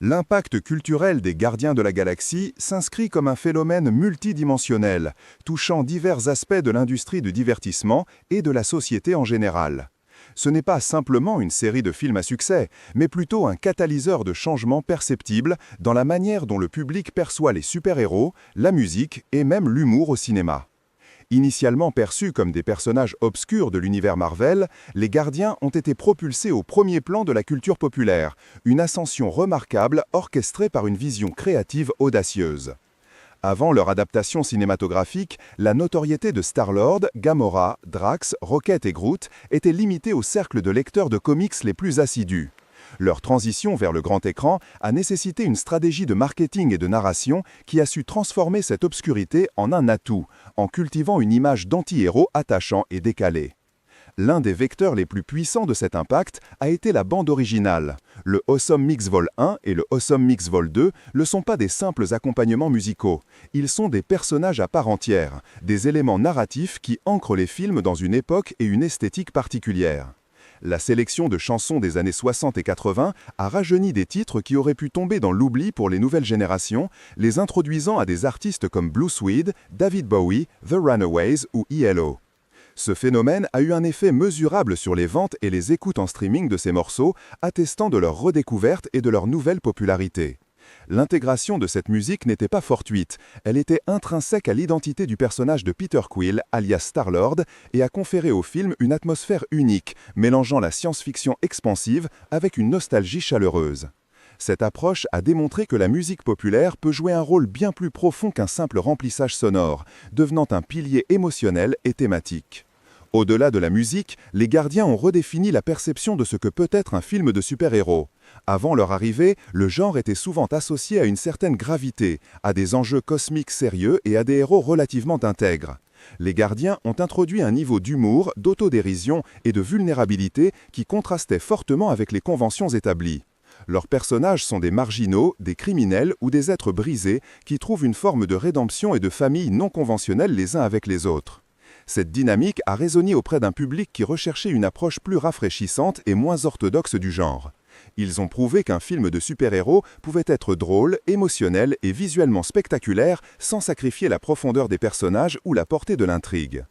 L'impact culturel des Gardiens de la Galaxie s'inscrit comme un phénomène multidimensionnel, touchant divers aspects de l'industrie du divertissement et de la société en général. Ce n'est pas simplement une série de films à succès, mais plutôt un catalyseur de changements perceptibles dans la manière dont le public perçoit les super-héros, la musique et même l'humour au cinéma. Initialement perçus comme des personnages obscurs de l'univers Marvel, les Gardiens ont été propulsés au premier plan de la culture populaire, une ascension remarquable orchestrée par une vision créative audacieuse. Avant leur adaptation cinématographique, la notoriété de Star-Lord, Gamora, Drax, Rocket et Groot était limitée au cercle de lecteurs de comics les plus assidus. Leur transition vers le grand écran a nécessité une stratégie de marketing et de narration qui a su transformer cette obscurité en un atout, en cultivant une image d'anti-héros attachant et décalé. L'un des vecteurs les plus puissants de cet impact a été la bande originale. Le Awesome Mix Vol 1 et le Awesome Mix Vol 2 ne sont pas des simples accompagnements musicaux. Ils sont des personnages à part entière, des éléments narratifs qui ancrent les films dans une époque et une esthétique particulière. La sélection de chansons des années 60 et 80 a rajeuni des titres qui auraient pu tomber dans l'oubli pour les nouvelles générations, les introduisant à des artistes comme Blue Swede, David Bowie, The Runaways ou ELO. Ce phénomène a eu un effet mesurable sur les ventes et les écoutes en streaming de ces morceaux, attestant de leur redécouverte et de leur nouvelle popularité. L'intégration de cette musique n'était pas fortuite, elle était intrinsèque à l'identité du personnage de Peter Quill, alias Star-Lord, et a conféré au film une atmosphère unique, mélangeant la science-fiction expansive avec une nostalgie chaleureuse. Cette approche a démontré que la musique populaire peut jouer un rôle bien plus profond qu'un simple remplissage sonore, devenant un pilier émotionnel et thématique. Au-delà de la musique, les Gardiens ont redéfini la perception de ce que peut être un film de super-héros. Avant leur arrivée, le genre était souvent associé à une certaine gravité, à des enjeux cosmiques sérieux et à des héros relativement intègres. Les Gardiens ont introduit un niveau d'humour, d'autodérision et de vulnérabilité qui contrastait fortement avec les conventions établies. Leurs personnages sont des marginaux, des criminels ou des êtres brisés qui trouvent une forme de rédemption et de famille non conventionnelle les uns avec les autres. Cette dynamique a résonné auprès d'un public qui recherchait une approche plus rafraîchissante et moins orthodoxe du genre. Ils ont prouvé qu'un film de super-héros pouvait être drôle, émotionnel et visuellement spectaculaire sans sacrifier la profondeur des personnages ou la portée de l'intrigue.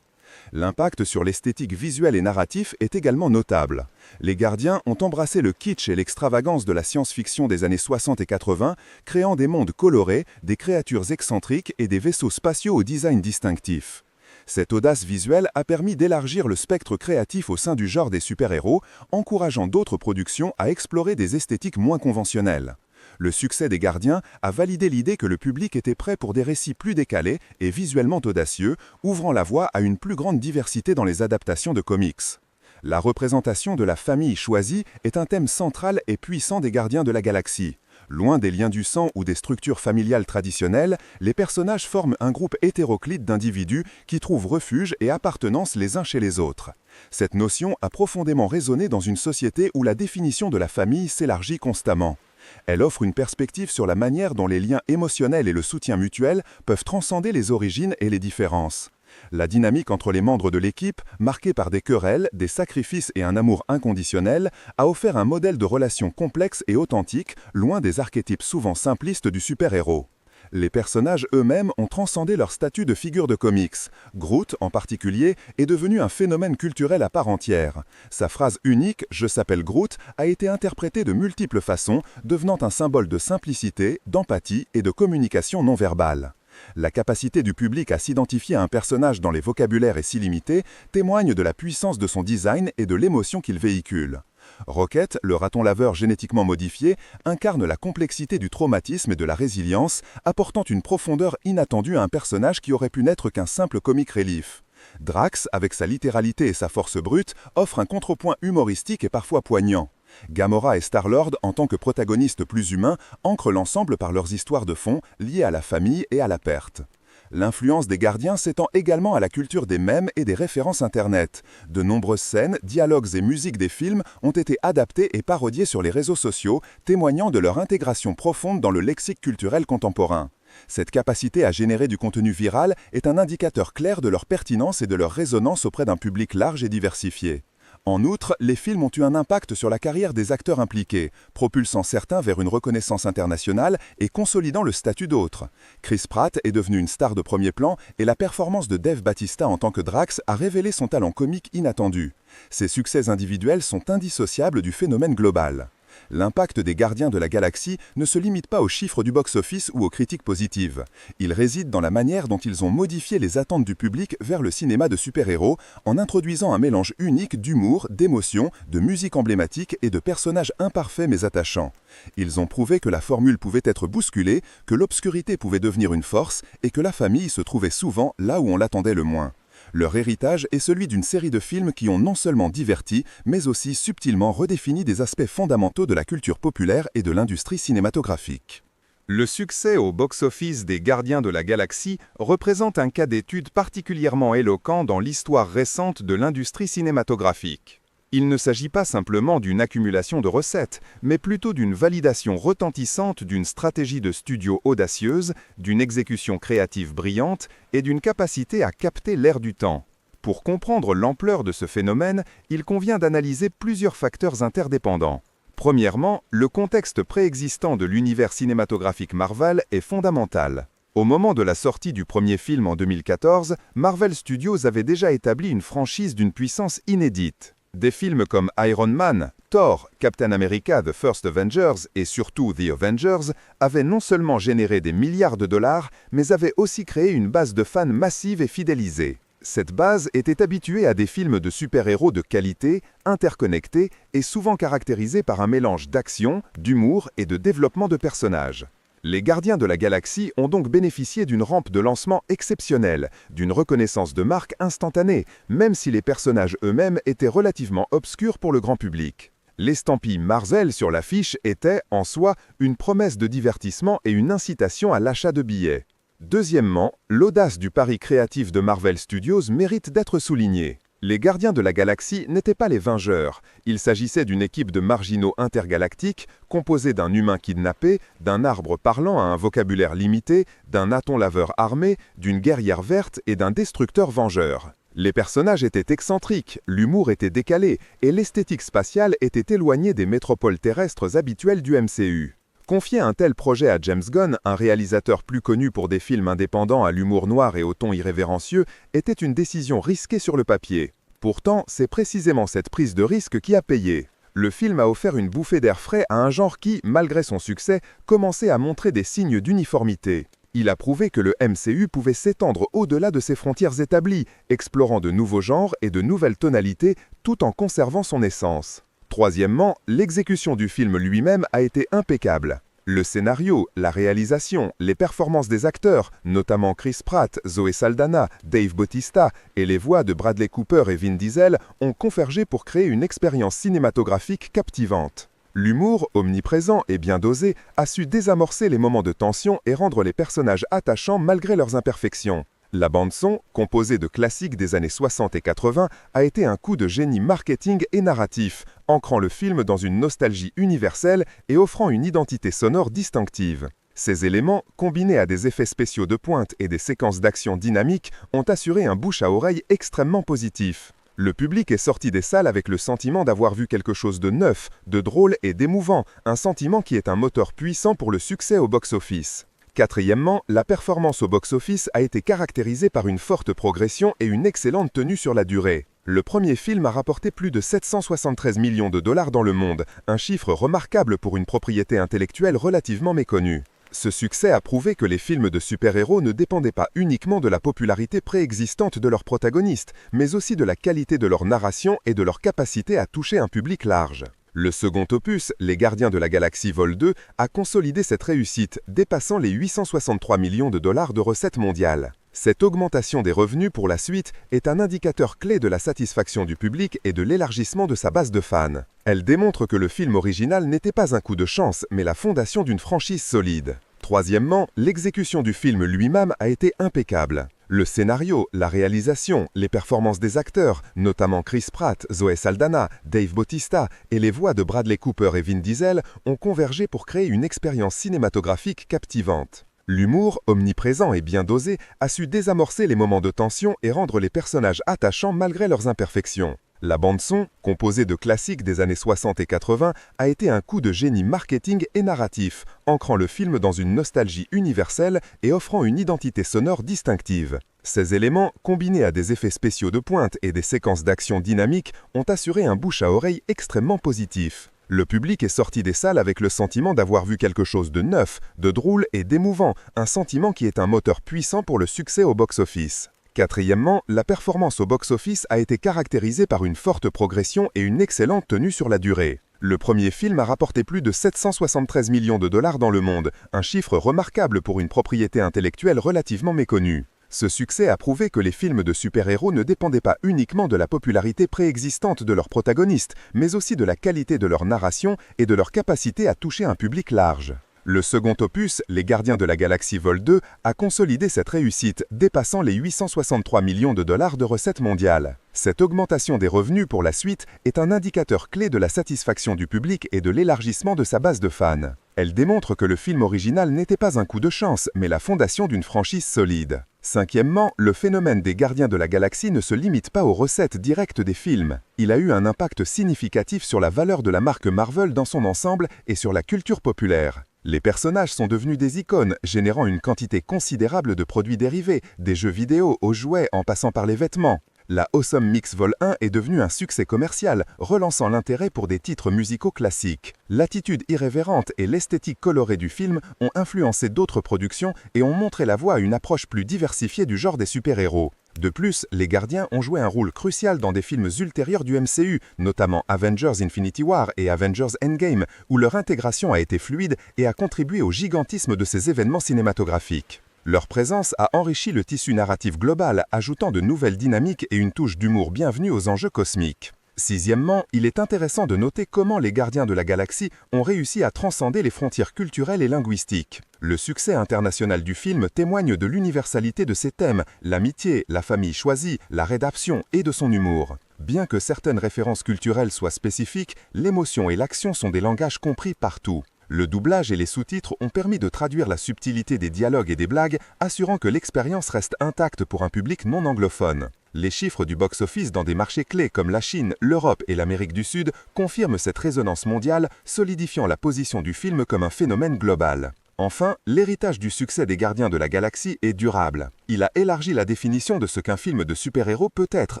L'impact sur l'esthétique visuelle et narratif est également notable. Les Gardiens ont embrassé le kitsch et l'extravagance de la science-fiction des années 60 et 80, créant des mondes colorés, des créatures excentriques et des vaisseaux spatiaux au design distinctif. Cette audace visuelle a permis d'élargir le spectre créatif au sein du genre des super-héros, encourageant d'autres productions à explorer des esthétiques moins conventionnelles. Le succès des Gardiens a validé l'idée que le public était prêt pour des récits plus décalés et visuellement audacieux, ouvrant la voie à une plus grande diversité dans les adaptations de comics. La représentation de la famille choisie est un thème central et puissant des Gardiens de la Galaxie. Loin des liens du sang ou des structures familiales traditionnelles, les personnages forment un groupe hétéroclite d'individus qui trouvent refuge et appartenance les uns chez les autres. Cette notion a profondément résonné dans une société où la définition de la famille s'élargit constamment. Elle offre une perspective sur la manière dont les liens émotionnels et le soutien mutuel peuvent transcender les origines et les différences. La dynamique entre les membres de l'équipe, marquée par des querelles, des sacrifices et un amour inconditionnel, a offert un modèle de relation complexe et authentique, loin des archétypes souvent simplistes du super-héros. Les personnages eux-mêmes ont transcendé leur statut de figure de comics. Groot, en particulier, est devenu un phénomène culturel à part entière. Sa phrase unique « Je s'appelle Groot » a été interprétée de multiples façons, devenant un symbole de simplicité, d'empathie et de communication non verbale. La capacité du public à s'identifier à un personnage dont les vocabulaires est si limité témoigne de la puissance de son design et de l'émotion qu'il véhicule. Rocket, le raton laveur génétiquement modifié, incarne la complexité du traumatisme et de la résilience, apportant une profondeur inattendue à un personnage qui aurait pu n'être qu'un simple comic relief. Drax, avec sa littéralité et sa force brute, offre un contrepoint humoristique et parfois poignant. Gamora et Star-Lord, en tant que protagonistes plus humains, ancrent l'ensemble par leurs histoires de fond liées à la famille et à la perte. L'influence des Gardiens s'étend également à la culture des mèmes et des références Internet. De nombreuses scènes, dialogues et musiques des films ont été adaptés et parodiés sur les réseaux sociaux, témoignant de leur intégration profonde dans le lexique culturel contemporain. Cette capacité à générer du contenu viral est un indicateur clair de leur pertinence et de leur résonance auprès d'un public large et diversifié. En outre, les films ont eu un impact sur la carrière des acteurs impliqués, propulsant certains vers une reconnaissance internationale et consolidant le statut d'autres. Chris Pratt est devenu une star de premier plan et la performance de Dave Bautista en tant que Drax a révélé son talent comique inattendu. Ces succès individuels sont indissociables du phénomène global. L'impact des Gardiens de la Galaxie ne se limite pas aux chiffres du box-office ou aux critiques positives. Il réside dans la manière dont ils ont modifié les attentes du public vers le cinéma de super-héros en introduisant un mélange unique d'humour, d'émotion, de musique emblématique et de personnages imparfaits mais attachants. Ils ont prouvé que la formule pouvait être bousculée, que l'obscurité pouvait devenir une force et que la famille se trouvait souvent là où on l'attendait le moins. Leur héritage est celui d'une série de films qui ont non seulement diverti, mais aussi subtilement redéfini des aspects fondamentaux de la culture populaire et de l'industrie cinématographique. Le succès au box-office des Gardiens de la Galaxie représente un cas d'étude particulièrement éloquent dans l'histoire récente de l'industrie cinématographique. Il ne s'agit pas simplement d'une accumulation de recettes, mais plutôt d'une validation retentissante d'une stratégie de studio audacieuse, d'une exécution créative brillante et d'une capacité à capter l'air du temps. Pour comprendre l'ampleur de ce phénomène, il convient d'analyser plusieurs facteurs interdépendants. Premièrement, le contexte préexistant de l'univers cinématographique Marvel est fondamental. Au moment de la sortie du premier film en 2014, Marvel Studios avait déjà établi une franchise d'une puissance inédite. Des films comme Iron Man, Thor, Captain America The First Avengers et surtout The Avengers avaient non seulement généré des milliards de dollars, mais avaient aussi créé une base de fans massive et fidélisée. Cette base était habituée à des films de super-héros de qualité, interconnectés et souvent caractérisés par un mélange d'action, d'humour et de développement de personnages. Les Gardiens de la Galaxie ont donc bénéficié d'une rampe de lancement exceptionnelle, d'une reconnaissance de marque instantanée, même si les personnages eux-mêmes étaient relativement obscurs pour le grand public. L'estampille Marvel sur l'affiche était, en soi, une promesse de divertissement et une incitation à l'achat de billets. Deuxièmement, l'audace du pari créatif de Marvel Studios mérite d'être soulignée. Les Gardiens de la Galaxie n'étaient pas les Vengeurs. Il s'agissait d'une équipe de marginaux intergalactiques composée d'un humain kidnappé, d'un arbre parlant à un vocabulaire limité, d'un haton laveur armé, d'une guerrière verte et d'un destructeur vengeur. Les personnages étaient excentriques, l'humour était décalé et l'esthétique spatiale était éloignée des métropoles terrestres habituelles du MCU. Confier un tel projet à James Gunn, un réalisateur plus connu pour des films indépendants à l'humour noir et au ton irrévérencieux, était une décision risquée sur le papier. Pourtant, c'est précisément cette prise de risque qui a payé. Le film a offert une bouffée d'air frais à un genre qui, malgré son succès, commençait à montrer des signes d'uniformité. Il a prouvé que le MCU pouvait s'étendre au-delà de ses frontières établies, explorant de nouveaux genres et de nouvelles tonalités, tout en conservant son essence. Troisièmement, l'exécution du film lui-même a été impeccable. Le scénario, la réalisation, les performances des acteurs, notamment Chris Pratt, Zoe Saldana, Dave Bautista et les voix de Bradley Cooper et Vin Diesel ont convergé pour créer une expérience cinématographique captivante. L'humour, omniprésent et bien dosé, a su désamorcer les moments de tension et rendre les personnages attachants malgré leurs imperfections. La bande-son, composée de classiques des années 60 et 80, a été un coup de génie marketing et narratif, ancrant le film dans une nostalgie universelle et offrant une identité sonore distinctive. Ces éléments, combinés à des effets spéciaux de pointe et des séquences d'action dynamiques, ont assuré un bouche à oreille extrêmement positif. Le public est sorti des salles avec le sentiment d'avoir vu quelque chose de neuf, de drôle et d'émouvant, un sentiment qui est un moteur puissant pour le succès au box-office. Quatrièmement, la performance au box-office a été caractérisée par une forte progression et une excellente tenue sur la durée. Le premier film a rapporté plus de 773 millions de dollars dans le monde, un chiffre remarquable pour une propriété intellectuelle relativement méconnue. Ce succès a prouvé que les films de super-héros ne dépendaient pas uniquement de la popularité préexistante de leurs protagonistes, mais aussi de la qualité de leur narration et de leur capacité à toucher un public large. Le second opus, Les Gardiens de la Galaxie Vol 2, a consolidé cette réussite, dépassant les 863 millions de dollars de recettes mondiales. Cette augmentation des revenus pour la suite est un indicateur clé de la satisfaction du public et de l'élargissement de sa base de fans. Elle démontre que le film original n'était pas un coup de chance, mais la fondation d'une franchise solide. Troisièmement, l'exécution du film lui-même a été impeccable. Le scénario, la réalisation, les performances des acteurs, notamment Chris Pratt, Zoe Saldana, Dave Bautista et les voix de Bradley Cooper et Vin Diesel ont convergé pour créer une expérience cinématographique captivante. L'humour, omniprésent et bien dosé, a su désamorcer les moments de tension et rendre les personnages attachants malgré leurs imperfections. La bande-son, composée de classiques des années 60 et 80, a été un coup de génie marketing et narratif, ancrant le film dans une nostalgie universelle et offrant une identité sonore distinctive. Ces éléments, combinés à des effets spéciaux de pointe et des séquences d'action dynamiques, ont assuré un bouche à oreille extrêmement positif. Le public est sorti des salles avec le sentiment d'avoir vu quelque chose de neuf, de drôle et d'émouvant, un sentiment qui est un moteur puissant pour le succès au box-office. Quatrièmement, la performance au box-office a été caractérisée par une forte progression et une excellente tenue sur la durée. Le premier film a rapporté plus de 773 millions de dollars dans le monde, un chiffre remarquable pour une propriété intellectuelle relativement méconnue. Ce succès a prouvé que les films de super-héros ne dépendaient pas uniquement de la popularité préexistante de leurs protagonistes, mais aussi de la qualité de leur narration et de leur capacité à toucher un public large. Le second opus, Les Gardiens de la Galaxie Vol 2, a consolidé cette réussite, dépassant les 863 millions de dollars de recettes mondiales. Cette augmentation des revenus pour la suite est un indicateur clé de la satisfaction du public et de l'élargissement de sa base de fans. Elle démontre que le film original n'était pas un coup de chance, mais la fondation d'une franchise solide. Cinquièmement, le phénomène des Gardiens de la Galaxie ne se limite pas aux recettes directes des films. Il a eu un impact significatif sur la valeur de la marque Marvel dans son ensemble et sur la culture populaire. Les personnages sont devenus des icônes, générant une quantité considérable de produits dérivés, des jeux vidéo aux jouets en passant par les vêtements. La Awesome Mix Vol 1 est devenue un succès commercial, relançant l'intérêt pour des titres musicaux classiques. L'attitude irrévérente et l'esthétique colorée du film ont influencé d'autres productions et ont montré la voie à une approche plus diversifiée du genre des super-héros. De plus, les Gardiens ont joué un rôle crucial dans des films ultérieurs du MCU, notamment Avengers Infinity War et Avengers Endgame, où leur intégration a été fluide et a contribué au gigantisme de ces événements cinématographiques. Leur présence a enrichi le tissu narratif global, ajoutant de nouvelles dynamiques et une touche d'humour bienvenue aux enjeux cosmiques. Sixièmement, il est intéressant de noter comment les Gardiens de la Galaxie ont réussi à transcender les frontières culturelles et linguistiques. Le succès international du film témoigne de l'universalité de ses thèmes, l'amitié, la famille choisie, la rédemption et de son humour. Bien que certaines références culturelles soient spécifiques, l'émotion et l'action sont des langages compris partout. Le doublage et les sous-titres ont permis de traduire la subtilité des dialogues et des blagues, assurant que l'expérience reste intacte pour un public non anglophone. Les chiffres du box-office dans des marchés clés comme la Chine, l'Europe et l'Amérique du Sud confirment cette résonance mondiale, solidifiant la position du film comme un phénomène global. Enfin, l'héritage du succès des Gardiens de la Galaxie est durable. Il a élargi la définition de ce qu'un film de super-héros peut être,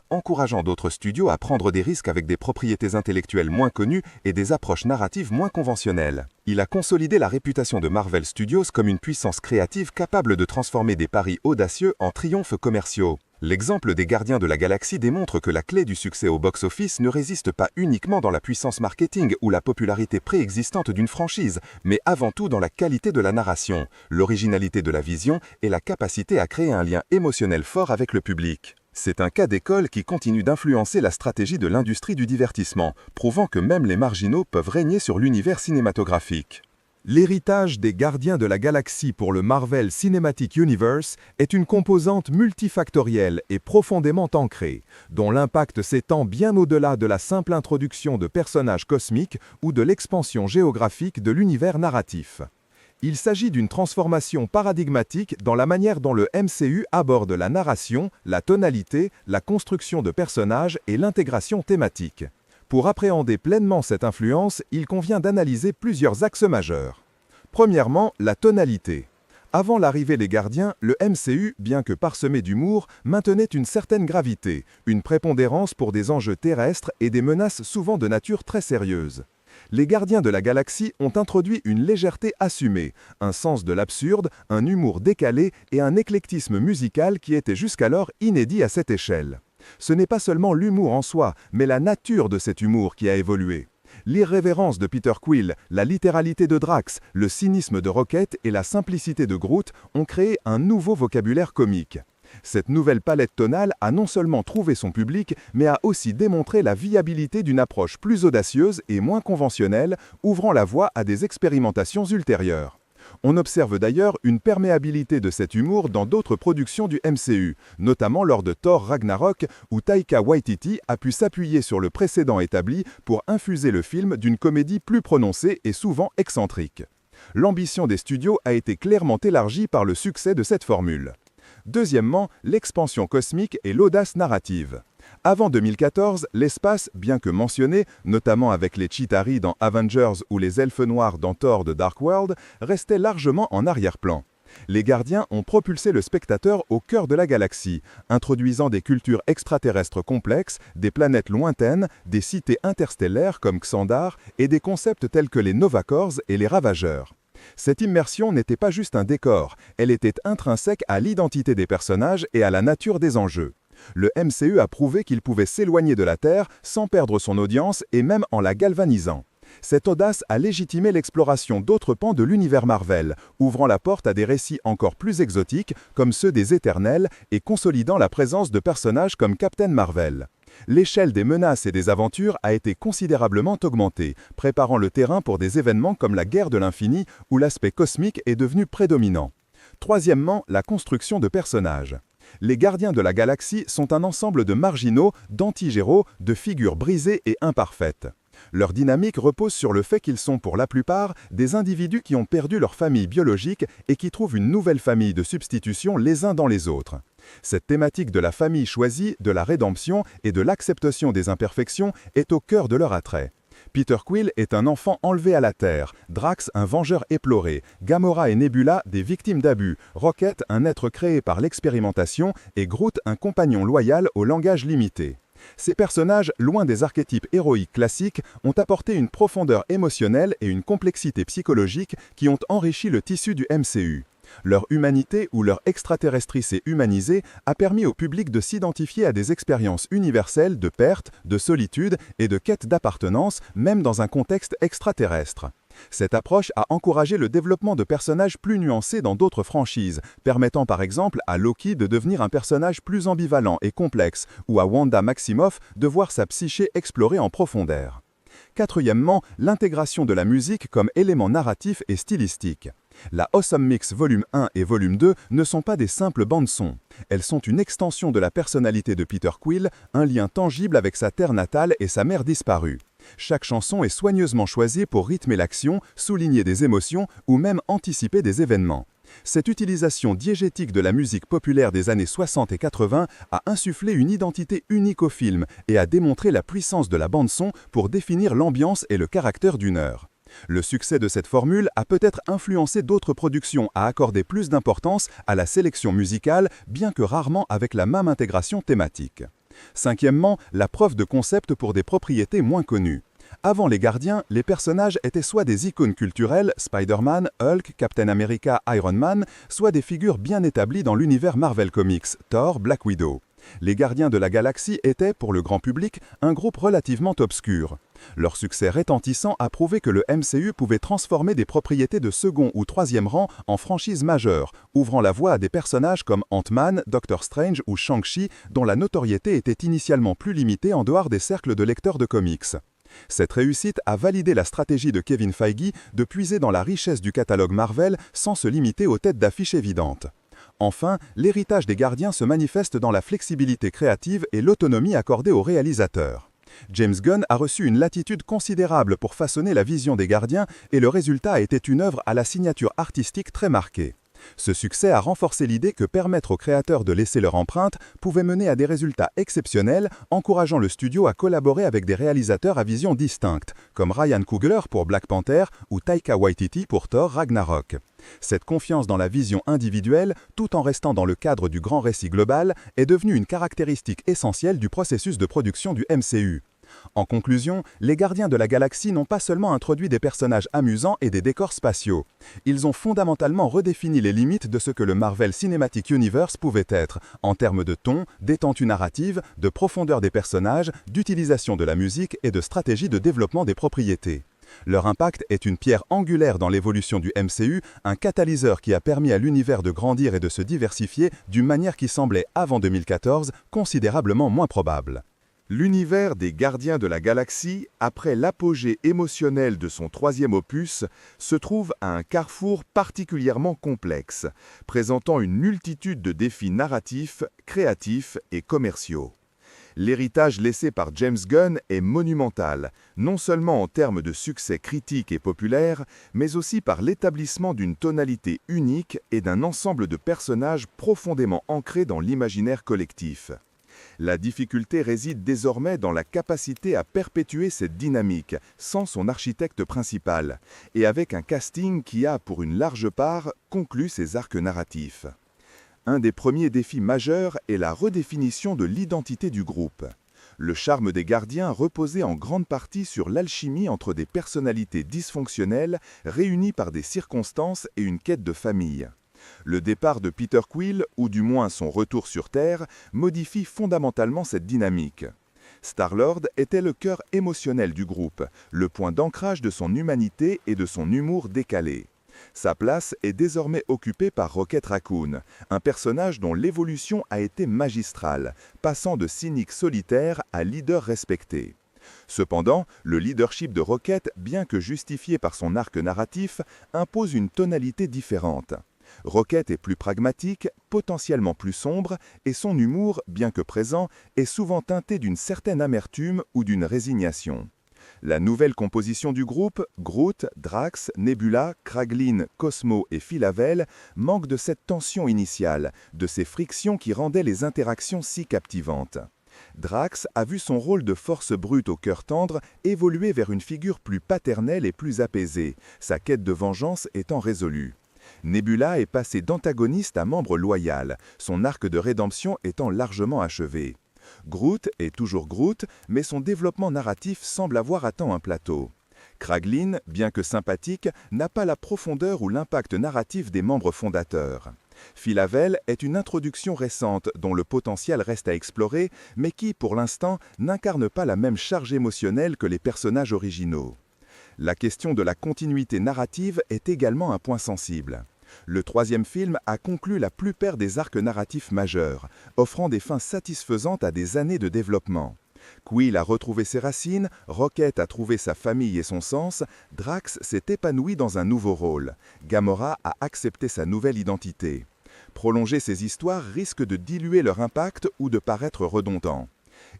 encourageant d'autres studios à prendre des risques avec des propriétés intellectuelles moins connues et des approches narratives moins conventionnelles. Il a consolidé la réputation de Marvel Studios comme une puissance créative capable de transformer des paris audacieux en triomphes commerciaux. L'exemple des Gardiens de la Galaxie démontre que la clé du succès au box-office ne résiste pas uniquement dans la puissance marketing ou la popularité préexistante d'une franchise, mais avant tout dans la qualité de la narration, l'originalité de la vision et la capacité à créer un lien émotionnel fort avec le public. C'est un cas d'école qui continue d'influencer la stratégie de l'industrie du divertissement, prouvant que même les marginaux peuvent régner sur l'univers cinématographique. L'héritage des Gardiens de la Galaxie pour le Marvel Cinematic Universe est une composante multifactorielle et profondément ancrée, dont l'impact s'étend bien au-delà de la simple introduction de personnages cosmiques ou de l'expansion géographique de l'univers narratif. Il s'agit d'une transformation paradigmatique dans la manière dont le MCU aborde la narration, la tonalité, la construction de personnages et l'intégration thématique. Pour appréhender pleinement cette influence, il convient d'analyser plusieurs axes majeurs. Premièrement, la tonalité. Avant l'arrivée des Gardiens, le MCU, bien que parsemé d'humour, maintenait une certaine gravité, une prépondérance pour des enjeux terrestres et des menaces souvent de nature très sérieuse. Les Gardiens de la Galaxie ont introduit une légèreté assumée, un sens de l'absurde, un humour décalé et un éclectisme musical qui était jusqu'alors inédit à cette échelle. Ce n'est pas seulement l'humour en soi, mais la nature de cet humour qui a évolué. L'irrévérence de Peter Quill, la littéralité de Drax, le cynisme de Rocket et la simplicité de Groot ont créé un nouveau vocabulaire comique. Cette nouvelle palette tonale a non seulement trouvé son public, mais a aussi démontré la viabilité d'une approche plus audacieuse et moins conventionnelle, ouvrant la voie à des expérimentations ultérieures. On observe d'ailleurs une perméabilité de cet humour dans d'autres productions du MCU, notamment lors de Thor Ragnarok, où Taika Waititi a pu s'appuyer sur le précédent établi pour infuser le film d'une comédie plus prononcée et souvent excentrique. L'ambition des studios a été clairement élargie par le succès de cette formule. Deuxièmement, l'expansion cosmique et l'audace narrative. Avant 2014, l'espace, bien que mentionné, notamment avec les Chitauri dans Avengers ou les Elfes Noirs dans Thor de Dark World, restait largement en arrière-plan. Les Gardiens ont propulsé le spectateur au cœur de la galaxie, introduisant des cultures extraterrestres complexes, des planètes lointaines, des cités interstellaires comme Xandar et des concepts tels que les Novacors et les Ravageurs. Cette immersion n'était pas juste un décor, elle était intrinsèque à l'identité des personnages et à la nature des enjeux. Le MCU a prouvé qu'il pouvait s'éloigner de la Terre sans perdre son audience et même en la galvanisant. Cette audace a légitimé l'exploration d'autres pans de l'univers Marvel, ouvrant la porte à des récits encore plus exotiques comme ceux des Éternels et consolidant la présence de personnages comme Captain Marvel. L'échelle des menaces et des aventures a été considérablement augmentée, préparant le terrain pour des événements comme la Guerre de l'Infini où l'aspect cosmique est devenu prédominant. Troisièmement, la construction de personnages. Les Gardiens de la Galaxie sont un ensemble de marginaux, d'anti-héros, de figures brisées et imparfaites. Leur dynamique repose sur le fait qu'ils sont pour la plupart des individus qui ont perdu leur famille biologique et qui trouvent une nouvelle famille de substitution les uns dans les autres. Cette thématique de la famille choisie, de la rédemption et de l'acceptation des imperfections est au cœur de leur attrait. Peter Quill est un enfant enlevé à la Terre, Drax un vengeur éploré, Gamora et Nebula des victimes d'abus, Rocket un être créé par l'expérimentation et Groot un compagnon loyal au langage limité. Ces personnages, loin des archétypes héroïques classiques, ont apporté une profondeur émotionnelle et une complexité psychologique qui ont enrichi le tissu du MCU. Leur humanité ou leur extraterrestricité humanisée a permis au public de s'identifier à des expériences universelles de perte, de solitude et de quête d'appartenance, même dans un contexte extraterrestre. Cette approche a encouragé le développement de personnages plus nuancés dans d'autres franchises, permettant par exemple à Loki de devenir un personnage plus ambivalent et complexe, ou à Wanda Maximoff de voir sa psyché explorée en profondeur. Quatrièmement, l'intégration de la musique comme élément narratif et stylistique. La Awesome Mix Volume 1 et Volume 2 ne sont pas des simples bandes-sons. Elles sont une extension de la personnalité de Peter Quill, un lien tangible avec sa terre natale et sa mère disparue. Chaque chanson est soigneusement choisie pour rythmer l'action, souligner des émotions ou même anticiper des événements. Cette utilisation diégétique de la musique populaire des années 60 et 80 a insufflé une identité unique au film et a démontré la puissance de la bande-son pour définir l'ambiance et le caractère d'une œuvre. Le succès de cette formule a peut-être influencé d'autres productions à accorder plus d'importance à la sélection musicale, bien que rarement avec la même intégration thématique. Cinquièmement, la preuve de concept pour des propriétés moins connues. Avant les Gardiens, les personnages étaient soit des icônes culturelles, Spider-Man, Hulk, Captain America, Iron Man, soit des figures bien établies dans l'univers Marvel Comics, Thor, Black Widow. Les Gardiens de la Galaxie étaient, pour le grand public, un groupe relativement obscur. Leur succès retentissant a prouvé que le MCU pouvait transformer des propriétés de second ou troisième rang en franchises majeures, ouvrant la voie à des personnages comme Ant-Man, Doctor Strange ou Shang-Chi, dont la notoriété était initialement plus limitée en dehors des cercles de lecteurs de comics. Cette réussite a validé la stratégie de Kevin Feige de puiser dans la richesse du catalogue Marvel sans se limiter aux têtes d'affiche évidentes. Enfin, l'héritage des Gardiens se manifeste dans la flexibilité créative et l'autonomie accordée aux réalisateurs. James Gunn a reçu une latitude considérable pour façonner la vision des Gardiens et le résultat a été une œuvre à la signature artistique très marquée. Ce succès a renforcé l'idée que permettre aux créateurs de laisser leur empreinte pouvait mener à des résultats exceptionnels, encourageant le studio à collaborer avec des réalisateurs à vision distincte, comme Ryan Coogler pour Black Panther ou Taika Waititi pour Thor Ragnarok. Cette confiance dans la vision individuelle, tout en restant dans le cadre du grand récit global, est devenue une caractéristique essentielle du processus de production du MCU. En conclusion, les Gardiens de la Galaxie n'ont pas seulement introduit des personnages amusants et des décors spatiaux. Ils ont fondamentalement redéfini les limites de ce que le Marvel Cinematic Universe pouvait être, en termes de ton, d'étendue narrative, de profondeur des personnages, d'utilisation de la musique et de stratégie de développement des propriétés. Leur impact est une pierre angulaire dans l'évolution du MCU, un catalyseur qui a permis à l'univers de grandir et de se diversifier d'une manière qui semblait, avant 2014, considérablement moins probable. L'univers des Gardiens de la Galaxie, après l'apogée émotionnelle de son troisième opus, se trouve à un carrefour particulièrement complexe, présentant une multitude de défis narratifs, créatifs et commerciaux. L'héritage laissé par James Gunn est monumental, non seulement en termes de succès critique et populaire, mais aussi par l'établissement d'une tonalité unique et d'un ensemble de personnages profondément ancrés dans l'imaginaire collectif. La difficulté réside désormais dans la capacité à perpétuer cette dynamique sans son architecte principal, et avec un casting qui a, pour une large part, conclu ses arcs narratifs. Un des premiers défis majeurs est la redéfinition de l'identité du groupe. Le charme des Gardiens reposait en grande partie sur l'alchimie entre des personnalités dysfonctionnelles réunies par des circonstances et une quête de famille. Le départ de Peter Quill, ou du moins son retour sur Terre, modifie fondamentalement cette dynamique. Star-Lord était le cœur émotionnel du groupe, le point d'ancrage de son humanité et de son humour décalé. Sa place est désormais occupée par Rocket Raccoon, un personnage dont l'évolution a été magistrale, passant de cynique solitaire à leader respecté. Cependant, le leadership de Rocket, bien que justifié par son arc narratif, impose une tonalité différente. Rocket est plus pragmatique, potentiellement plus sombre, et son humour, bien que présent, est souvent teinté d'une certaine amertume ou d'une résignation. La nouvelle composition du groupe, Groot, Drax, Nebula, Kraglin, Cosmo et Phyla-Vell, manque de cette tension initiale, de ces frictions qui rendaient les interactions si captivantes. Drax a vu son rôle de force brute au cœur tendre évoluer vers une figure plus paternelle et plus apaisée, sa quête de vengeance étant résolue. Nebula est passé d'antagoniste à membre loyal, son arc de rédemption étant largement achevé. Groot est toujours Groot, mais son développement narratif semble avoir atteint un plateau. Kraglin, bien que sympathique, n'a pas la profondeur ou l'impact narratif des membres fondateurs. Phyla-Vell est une introduction récente dont le potentiel reste à explorer, mais qui, pour l'instant, n'incarne pas la même charge émotionnelle que les personnages originaux. La question de la continuité narrative est également un point sensible. Le troisième film a conclu la plupart des arcs narratifs majeurs, offrant des fins satisfaisantes à des années de développement. Quill a retrouvé ses racines, Rocket a trouvé sa famille et son sens, Drax s'est épanoui dans un nouveau rôle, Gamora a accepté sa nouvelle identité. Prolonger ces histoires risque de diluer leur impact ou de paraître redondant.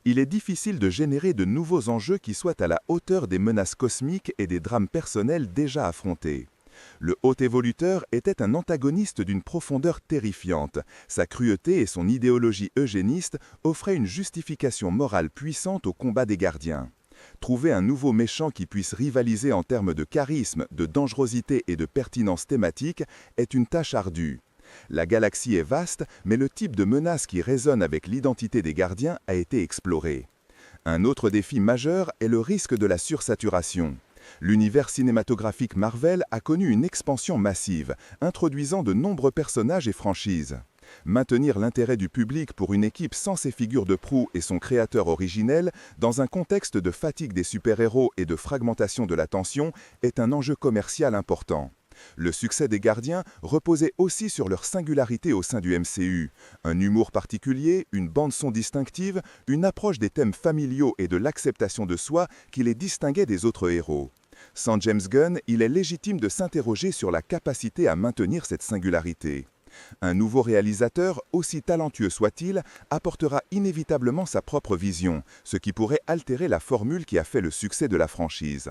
Il est difficile de générer de nouveaux enjeux qui soient à la hauteur des menaces cosmiques et des drames personnels déjà affrontés. Le haut évoluteur était un antagoniste d'une profondeur terrifiante. Sa cruauté et son idéologie eugéniste offraient une justification morale puissante au combat des gardiens. Trouver un nouveau méchant qui puisse rivaliser en termes de charisme, de dangerosité et de pertinence thématique est une tâche ardue. La galaxie est vaste, mais le type de menace qui résonne avec l'identité des gardiens a été exploré. Un autre défi majeur est le risque de la sursaturation. L'univers cinématographique Marvel a connu une expansion massive, introduisant de nombreux personnages et franchises. Maintenir l'intérêt du public pour une équipe sans ses figures de proue et son créateur originel, dans un contexte de fatigue des super-héros et de fragmentation de l'attention, est un enjeu commercial important. Le succès des Gardiens reposait aussi sur leur singularité au sein du MCU. Un humour particulier, une bande-son distinctive, une approche des thèmes familiaux et de l'acceptation de soi qui les distinguait des autres héros. Sans James Gunn, il est légitime de s'interroger sur la capacité à maintenir cette singularité. Un nouveau réalisateur, aussi talentueux soit-il, apportera inévitablement sa propre vision, ce qui pourrait altérer la formule qui a fait le succès de la franchise.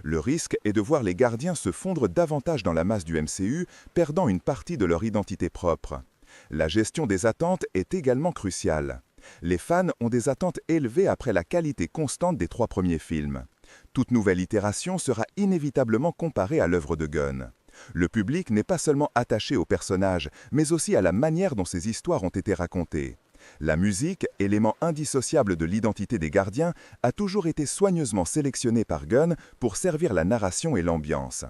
Le risque est de voir les Gardiens se fondre davantage dans la masse du MCU, perdant une partie de leur identité propre. La gestion des attentes est également cruciale. Les fans ont des attentes élevées après la qualité constante des 3 premiers films. Toute nouvelle itération sera inévitablement comparée à l'œuvre de Gunn. Le public n'est pas seulement attaché aux personnages, mais aussi à la manière dont ces histoires ont été racontées. La musique, élément indissociable de l'identité des Gardiens, a toujours été soigneusement sélectionnée par Gunn pour servir la narration et l'ambiance.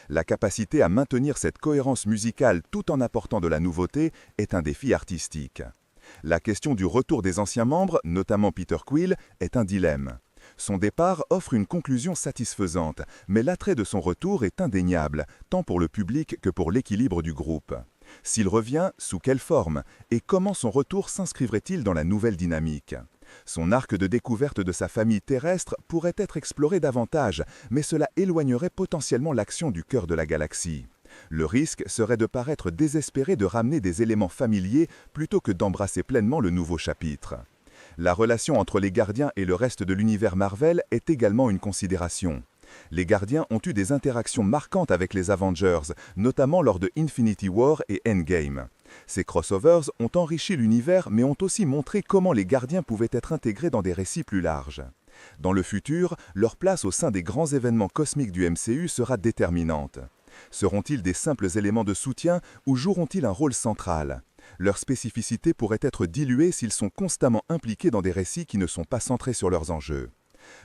La capacité à maintenir cette cohérence musicale tout en apportant de la nouveauté est un défi artistique. La question du retour des anciens membres, notamment Peter Quill, est un dilemme. Son départ offre une conclusion satisfaisante, mais l'attrait de son retour est indéniable, tant pour le public que pour l'équilibre du groupe. S'il revient, sous quelle forme? Et comment son retour s'inscrivrait-il dans la nouvelle dynamique? Son arc de découverte de sa famille terrestre pourrait être exploré davantage, mais cela éloignerait potentiellement l'action du cœur de la galaxie. Le risque serait de paraître désespéré de ramener des éléments familiers plutôt que d'embrasser pleinement le nouveau chapitre. La relation entre les Gardiens et le reste de l'univers Marvel est également une considération. Les Gardiens ont eu des interactions marquantes avec les Avengers, notamment lors de Infinity War et Endgame. Ces crossovers ont enrichi l'univers mais ont aussi montré comment les Gardiens pouvaient être intégrés dans des récits plus larges. Dans le futur, leur place au sein des grands événements cosmiques du MCU sera déterminante. Seront-ils des simples éléments de soutien ou joueront-ils un rôle central? Leur spécificité pourrait être diluée s'ils sont constamment impliqués dans des récits qui ne sont pas centrés sur leurs enjeux.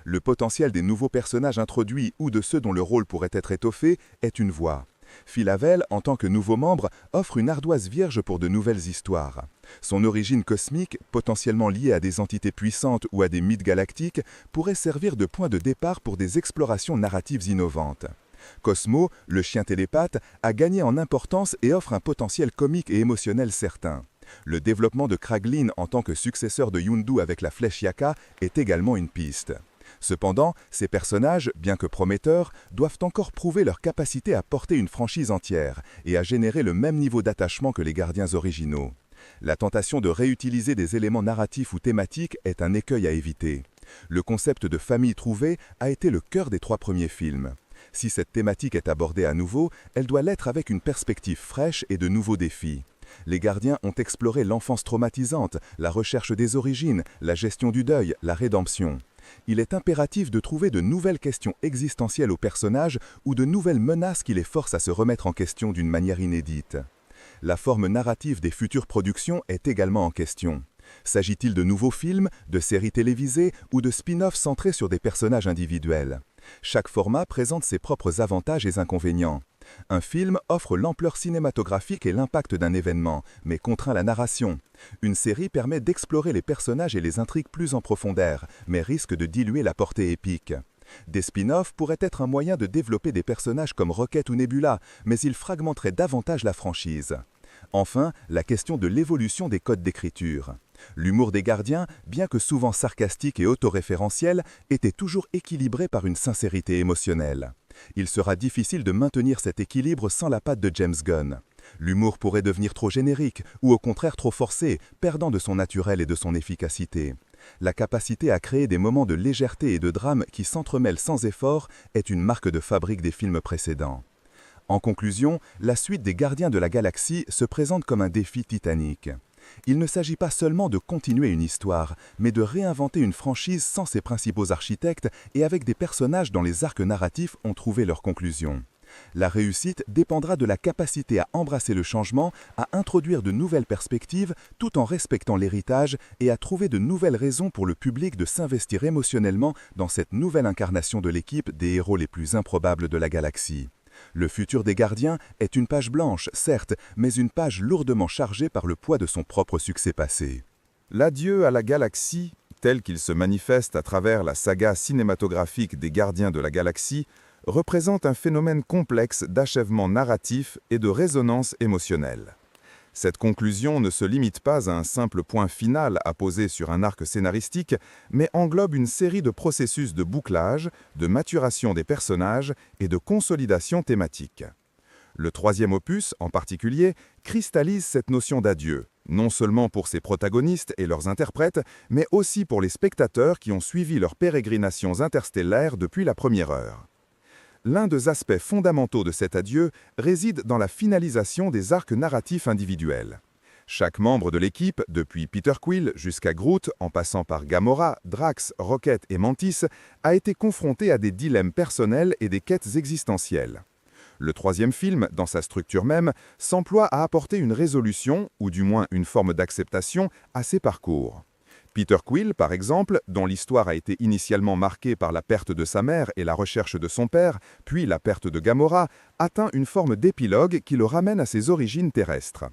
Le potentiel des nouveaux personnages introduits ou de ceux dont le rôle pourrait être étoffé est une voie. Phyla-Vell, en tant que nouveau membre, offre une ardoise vierge pour de nouvelles histoires. Son origine cosmique, potentiellement liée à des entités puissantes ou à des mythes galactiques, pourrait servir de point de départ pour des explorations narratives innovantes. Cosmo, le chien télépathe, a gagné en importance et offre un potentiel comique et émotionnel certain. Le développement de Kraglin en tant que successeur de Yondu avec la flèche Yaka est également une piste. Cependant, ces personnages, bien que prometteurs, doivent encore prouver leur capacité à porter une franchise entière et à générer le même niveau d'attachement que les Gardiens originaux. La tentation de réutiliser des éléments narratifs ou thématiques est un écueil à éviter. Le concept de famille trouvée a été le cœur des 3 premiers films. Si cette thématique est abordée à nouveau, elle doit l'être avec une perspective fraîche et de nouveaux défis. Les gardiens ont exploré l'enfance traumatisante, la recherche des origines, la gestion du deuil, la rédemption. Il est impératif de trouver de nouvelles questions existentielles aux personnages ou de nouvelles menaces qui les forcent à se remettre en question d'une manière inédite. La forme narrative des futures productions est également en question. S'agit-il de nouveaux films, de séries télévisées ou de spin-offs centrés sur des personnages individuels? Chaque format présente ses propres avantages et inconvénients. Un film offre l'ampleur cinématographique et l'impact d'un événement, mais contraint la narration. Une série permet d'explorer les personnages et les intrigues plus en profondeur, mais risque de diluer la portée épique. Des spin-offs pourraient être un moyen de développer des personnages comme Rocket ou Nebula, mais ils fragmenteraient davantage la franchise. Enfin, la question de l'évolution des codes d'écriture. L'humour des gardiens, bien que souvent sarcastique et autoréférentiel, était toujours équilibré par une sincérité émotionnelle. Il sera difficile de maintenir cet équilibre sans la patte de James Gunn. L'humour pourrait devenir trop générique ou au contraire trop forcé, perdant de son naturel et de son efficacité. La capacité à créer des moments de légèreté et de drame qui s'entremêlent sans effort est une marque de fabrique des films précédents. En conclusion, la suite des Gardiens de la Galaxie se présente comme un défi titanique. Il ne s'agit pas seulement de continuer une histoire, mais de réinventer une franchise sans ses principaux architectes et avec des personnages dont les arcs narratifs ont trouvé leur conclusion. La réussite dépendra de la capacité à embrasser le changement, à introduire de nouvelles perspectives tout en respectant l'héritage et à trouver de nouvelles raisons pour le public de s'investir émotionnellement dans cette nouvelle incarnation de l'équipe des héros les plus improbables de la galaxie. Le futur des Gardiens est une page blanche, certes, mais une page lourdement chargée par le poids de son propre succès passé. L'adieu à la galaxie, tel qu'il se manifeste à travers la saga cinématographique des Gardiens de la Galaxie, représente un phénomène complexe d'achèvement narratif et de résonance émotionnelle. Cette conclusion ne se limite pas à un simple point final à poser sur un arc scénaristique, mais englobe une série de processus de bouclage, de maturation des personnages et de consolidation thématique. Le 3e opus, en particulier, cristallise cette notion d'adieu, non seulement pour ses protagonistes et leurs interprètes, mais aussi pour les spectateurs qui ont suivi leurs pérégrinations interstellaires depuis la première heure. L'un des aspects fondamentaux de cet adieu réside dans la finalisation des arcs narratifs individuels. Chaque membre de l'équipe, depuis Peter Quill jusqu'à Groot, en passant par Gamora, Drax, Rocket et Mantis, a été confronté à des dilemmes personnels et des quêtes existentielles. Le 3e film, dans sa structure même, s'emploie à apporter une résolution, ou du moins une forme d'acceptation, à ces parcours. Peter Quill, par exemple, dont l'histoire a été initialement marquée par la perte de sa mère et la recherche de son père, puis la perte de Gamora, atteint une forme d'épilogue qui le ramène à ses origines terrestres.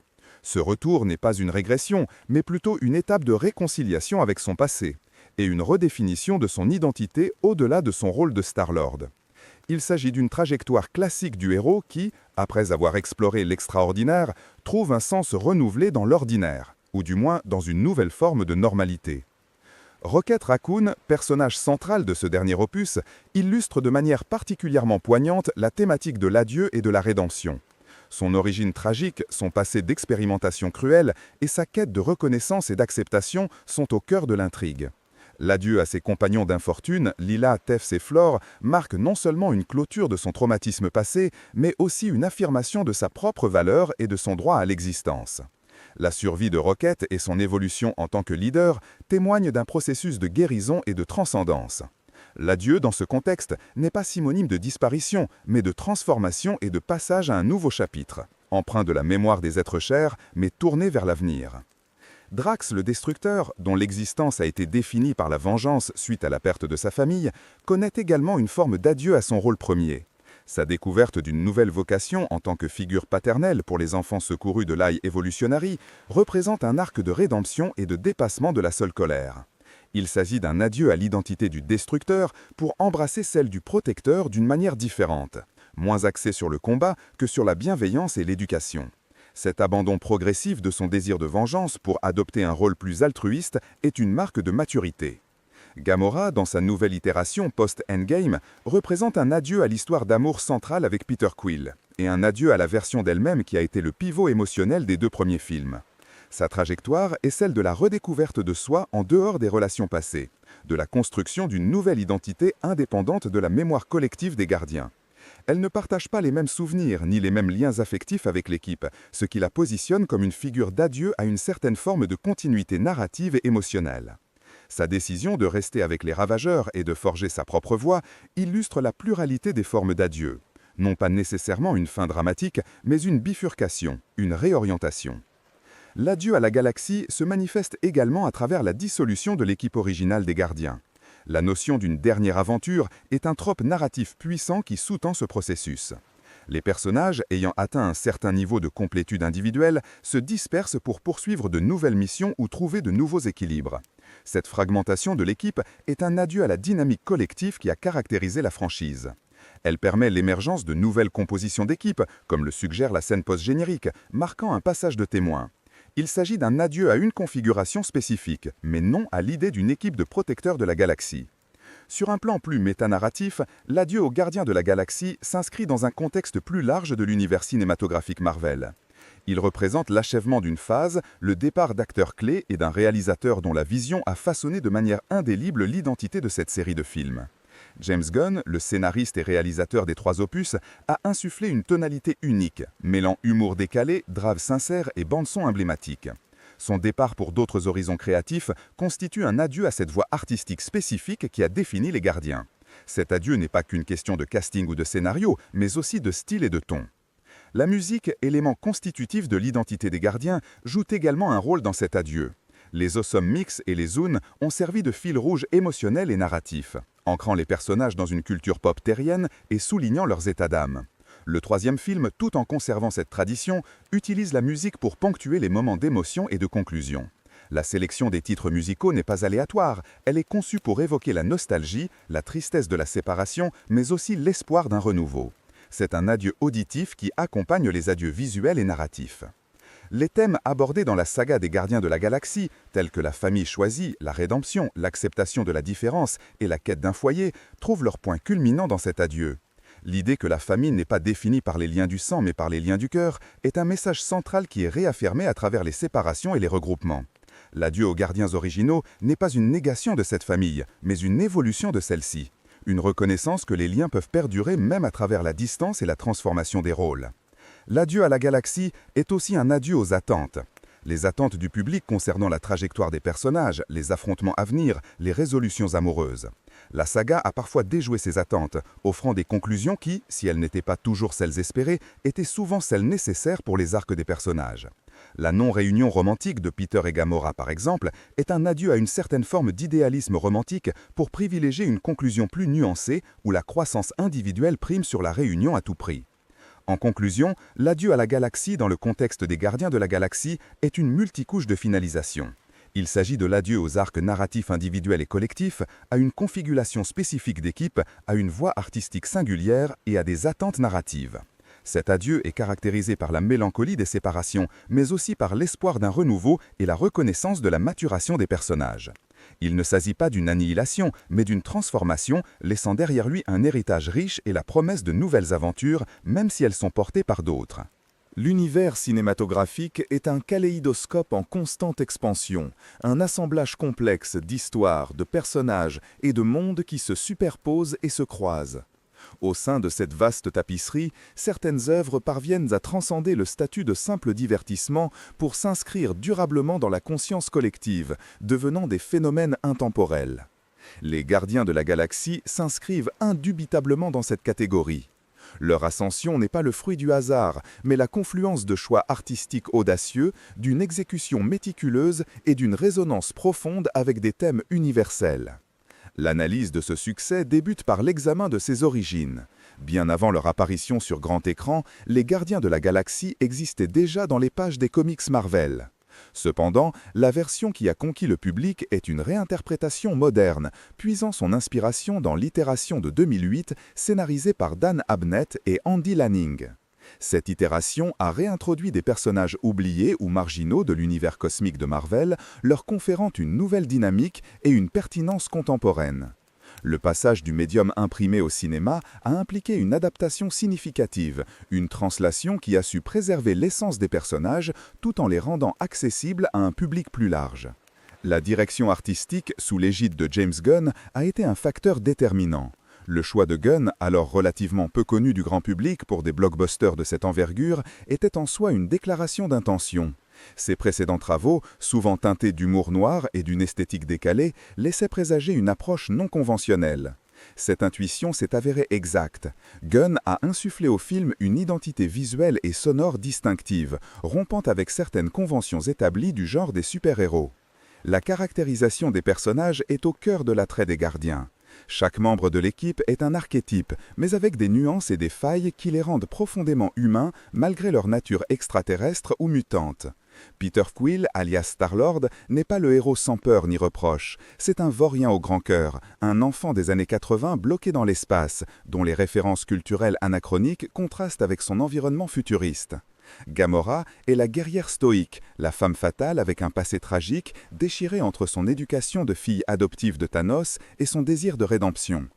Ce retour n'est pas une régression, mais plutôt une étape de réconciliation avec son passé, et une redéfinition de son identité au-delà de son rôle de Star-Lord. Il s'agit d'une trajectoire classique du héros qui, après avoir exploré l'extraordinaire, trouve un sens renouvelé dans l'ordinaire, ou du moins dans une nouvelle forme de normalité. Rocket Raccoon, personnage central de ce dernier opus, illustre de manière particulièrement poignante la thématique de l'adieu et de la rédemption. Son origine tragique, son passé d'expérimentation cruelle et sa quête de reconnaissance et d'acceptation sont au cœur de l'intrigue. L'adieu à ses compagnons d'infortune, Lila, Tefs et Flore, marque non seulement une clôture de son traumatisme passé, mais aussi une affirmation de sa propre valeur et de son droit à l'existence. La survie de Rocket et son évolution en tant que leader témoignent d'un processus de guérison et de transcendance. L'adieu, dans ce contexte, n'est pas synonyme de disparition, mais de transformation et de passage à un nouveau chapitre, empreint de la mémoire des êtres chers, mais tourné vers l'avenir. Drax le Destructeur, dont l'existence a été définie par la vengeance suite à la perte de sa famille, connaît également une forme d'adieu à son rôle premier. Sa découverte d'une nouvelle vocation en tant que figure paternelle pour les enfants secourus de l'Eye Evolutionary représente un arc de rédemption et de dépassement de la seule colère. Il s'agit d'un adieu à l'identité du Destructeur pour embrasser celle du Protecteur d'une manière différente, moins axée sur le combat que sur la bienveillance et l'éducation. Cet abandon progressif de son désir de vengeance pour adopter un rôle plus altruiste est une marque de maturité. Gamora, dans sa nouvelle itération post-Endgame, représente un adieu à l'histoire d'amour centrale avec Peter Quill, et un adieu à la version d'elle-même qui a été le pivot émotionnel des 2 premiers films. Sa trajectoire est celle de la redécouverte de soi en dehors des relations passées, de la construction d'une nouvelle identité indépendante de la mémoire collective des gardiens. Elle ne partage pas les mêmes souvenirs ni les mêmes liens affectifs avec l'équipe, ce qui la positionne comme une figure d'adieu à une certaine forme de continuité narrative et émotionnelle. Sa décision de rester avec les ravageurs et de forger sa propre voix illustre la pluralité des formes d'adieu. Non pas nécessairement une fin dramatique, mais une bifurcation, une réorientation. L'adieu à la galaxie se manifeste également à travers la dissolution de l'équipe originale des gardiens. La notion d'une dernière aventure est un trope narratif puissant qui sous-tend ce processus. Les personnages, ayant atteint un certain niveau de complétude individuelle, se dispersent pour poursuivre de nouvelles missions ou trouver de nouveaux équilibres. Cette fragmentation de l'équipe est un adieu à la dynamique collective qui a caractérisé la franchise. Elle permet l'émergence de nouvelles compositions d'équipe, comme le suggère la scène post-générique, marquant un passage de témoin. Il s'agit d'un adieu à une configuration spécifique, mais non à l'idée d'une équipe de protecteurs de la galaxie. Sur un plan plus métanarratif, l'adieu aux gardiens de la galaxie s'inscrit dans un contexte plus large de l'univers cinématographique Marvel. Il représente l'achèvement d'une phase, le départ d'acteurs clés et d'un réalisateur dont la vision a façonné de manière indélébile l'identité de cette série de films. James Gunn, le scénariste et réalisateur des 3 opus, a insufflé une tonalité unique, mêlant humour décalé, drave sincère et bande-son emblématique. Son départ pour d'autres horizons créatifs constitue un adieu à cette voie artistique spécifique qui a défini les gardiens. Cet adieu n'est pas qu'une question de casting ou de scénario, mais aussi de style et de ton. La musique, élément constitutif de l'identité des gardiens, joue également un rôle dans cet adieu. Les Awesome Mix et les Zune ont servi de fil rouge émotionnel et narratif, ancrant les personnages dans une culture pop terrienne et soulignant leurs états d'âme. Le 3e film, tout en conservant cette tradition, utilise la musique pour ponctuer les moments d'émotion et de conclusion. La sélection des titres musicaux n'est pas aléatoire, elle est conçue pour évoquer la nostalgie, la tristesse de la séparation, mais aussi l'espoir d'un renouveau. C'est un adieu auditif qui accompagne les adieux visuels et narratifs. Les thèmes abordés dans la saga des Gardiens de la Galaxie, tels que la famille choisie, la rédemption, l'acceptation de la différence et la quête d'un foyer, trouvent leur point culminant dans cet adieu. L'idée que la famille n'est pas définie par les liens du sang mais par les liens du cœur est un message central qui est réaffirmé à travers les séparations et les regroupements. L'adieu aux gardiens originaux n'est pas une négation de cette famille, mais une évolution de celle-ci. Une reconnaissance que les liens peuvent perdurer même à travers la distance et la transformation des rôles. L'adieu à la galaxie est aussi un adieu aux attentes. Les attentes du public concernant la trajectoire des personnages, les affrontements à venir, les résolutions amoureuses. La saga a parfois déjoué ces attentes, offrant des conclusions qui, si elles n'étaient pas toujours celles espérées, étaient souvent celles nécessaires pour les arcs des personnages. La non-réunion romantique de Peter et Gamora, par exemple, est un adieu à une certaine forme d'idéalisme romantique pour privilégier une conclusion plus nuancée où la croissance individuelle prime sur la réunion à tout prix. En conclusion, l'adieu à la galaxie dans le contexte des Gardiens de la Galaxie est une multicouche de finalisation. Il s'agit de l'adieu aux arcs narratifs individuels et collectifs, à une configuration spécifique d'équipe, à une voix artistique singulière et à des attentes narratives. Cet adieu est caractérisé par la mélancolie des séparations, mais aussi par l'espoir d'un renouveau et la reconnaissance de la maturation des personnages. Il ne s'agit pas d'une annihilation, mais d'une transformation, laissant derrière lui un héritage riche et la promesse de nouvelles aventures, même si elles sont portées par d'autres. L'univers cinématographique est un kaléidoscope en constante expansion, un assemblage complexe d'histoires, de personnages et de mondes qui se superposent et se croisent. Au sein de cette vaste tapisserie, certaines œuvres parviennent à transcender le statut de simple divertissement pour s'inscrire durablement dans la conscience collective, devenant des phénomènes intemporels. Les Gardiens de la Galaxie s'inscrivent indubitablement dans cette catégorie. Leur ascension n'est pas le fruit du hasard, mais la confluence de choix artistiques audacieux, d'une exécution méticuleuse et d'une résonance profonde avec des thèmes universels. L'analyse de ce succès débute par l'examen de ses origines. Bien avant leur apparition sur grand écran, les Gardiens de la Galaxie existaient déjà dans les pages des comics Marvel. Cependant, la version qui a conquis le public est une réinterprétation moderne, puisant son inspiration dans l'itération de 2008 scénarisée par Dan Abnett et Andy Lanning. Cette itération a réintroduit des personnages oubliés ou marginaux de l'univers cosmique de Marvel, leur conférant une nouvelle dynamique et une pertinence contemporaine. Le passage du médium imprimé au cinéma a impliqué une adaptation significative, une translation qui a su préserver l'essence des personnages tout en les rendant accessibles à un public plus large. La direction artistique, sous l'égide de James Gunn, a été un facteur déterminant. Le choix de Gunn, alors relativement peu connu du grand public pour des blockbusters de cette envergure, était en soi une déclaration d'intention. Ses précédents travaux, souvent teintés d'humour noir et d'une esthétique décalée, laissaient présager une approche non conventionnelle. Cette intuition s'est avérée exacte. Gunn a insufflé au film une identité visuelle et sonore distinctive, rompant avec certaines conventions établies du genre des super-héros. La caractérisation des personnages est au cœur de l'attrait des Gardiens. Chaque membre de l'équipe est un archétype, mais avec des nuances et des failles qui les rendent profondément humains malgré leur nature extraterrestre ou mutante. Peter Quill, alias Star-Lord, n'est pas le héros sans peur ni reproche. C'est un vaurien au grand cœur, un enfant des années 80 bloqué dans l'espace, dont les références culturelles anachroniques contrastent avec son environnement futuriste. Gamora est la guerrière stoïque, la femme fatale avec un passé tragique, déchirée entre son éducation de fille adoptive de Thanos et son désir de rédemption.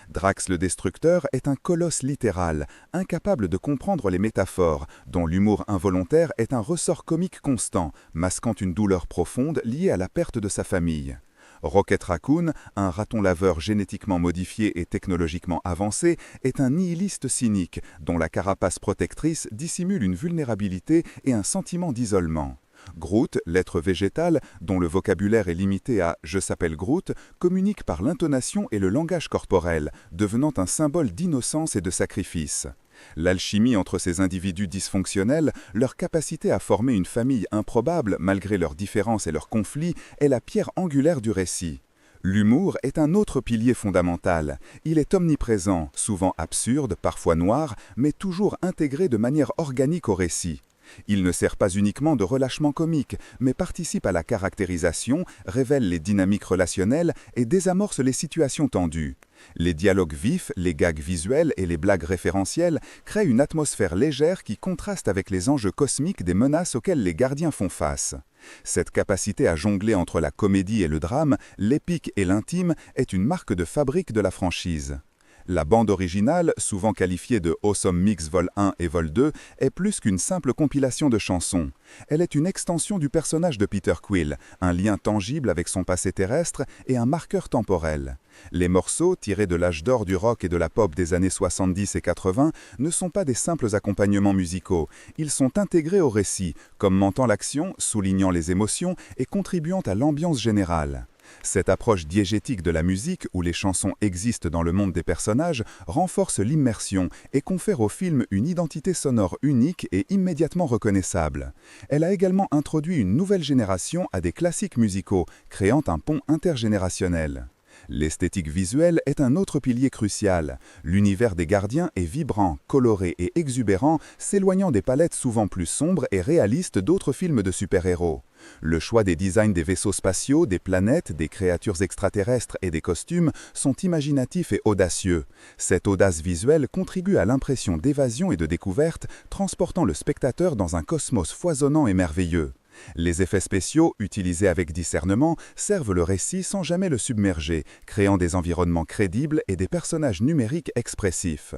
Drax le Destructeur est un colosse littéral, incapable de comprendre les métaphores, dont l'humour involontaire est un ressort comique constant, masquant une douleur profonde liée à la perte de sa famille. Rocket Raccoon, un raton laveur génétiquement modifié et technologiquement avancé, est un nihiliste cynique, dont la carapace protectrice dissimule une vulnérabilité et un sentiment d'isolement. Groot, l'être végétal, dont le vocabulaire est limité à « je s'appelle Groot », communique par l'intonation et le langage corporel, devenant un symbole d'innocence et de sacrifice. L'alchimie entre ces individus dysfonctionnels, leur capacité à former une famille improbable malgré leurs différences et leurs conflits, est la pierre angulaire du récit. L'humour est un autre pilier fondamental. Il est omniprésent, souvent absurde, parfois noir, mais toujours intégré de manière organique au récit. Il ne sert pas uniquement de relâchement comique, mais participe à la caractérisation, révèle les dynamiques relationnelles et désamorce les situations tendues. Les dialogues vifs, les gags visuels et les blagues référentielles créent une atmosphère légère qui contraste avec les enjeux cosmiques des menaces auxquelles les gardiens font face. Cette capacité à jongler entre la comédie et le drame, l'épique et l'intime, est une marque de fabrique de la franchise. La bande originale, souvent qualifiée de Awesome Mix Vol 1 et Vol 2, est plus qu'une simple compilation de chansons. Elle est une extension du personnage de Peter Quill, un lien tangible avec son passé terrestre et un marqueur temporel. Les morceaux, tirés de l'âge d'or du rock et de la pop des années 70 et 80, ne sont pas des simples accompagnements musicaux. Ils sont intégrés au récit, commentant l'action, soulignant les émotions et contribuant à l'ambiance générale. Cette approche diégétique de la musique, où les chansons existent dans le monde des personnages, renforce l'immersion et confère au film une identité sonore unique et immédiatement reconnaissable. Elle a également introduit une nouvelle génération à des classiques musicaux, créant un pont intergénérationnel. L'esthétique visuelle est un autre pilier crucial. L'univers des gardiens est vibrant, coloré et exubérant, s'éloignant des palettes souvent plus sombres et réalistes d'autres films de super-héros. Le choix des designs des vaisseaux spatiaux, des planètes, des créatures extraterrestres et des costumes sont imaginatifs et audacieux. Cette audace visuelle contribue à l'impression d'évasion et de découverte, transportant le spectateur dans un cosmos foisonnant et merveilleux. Les effets spéciaux, utilisés avec discernement, servent le récit sans jamais le submerger, créant des environnements crédibles et des personnages numériques expressifs.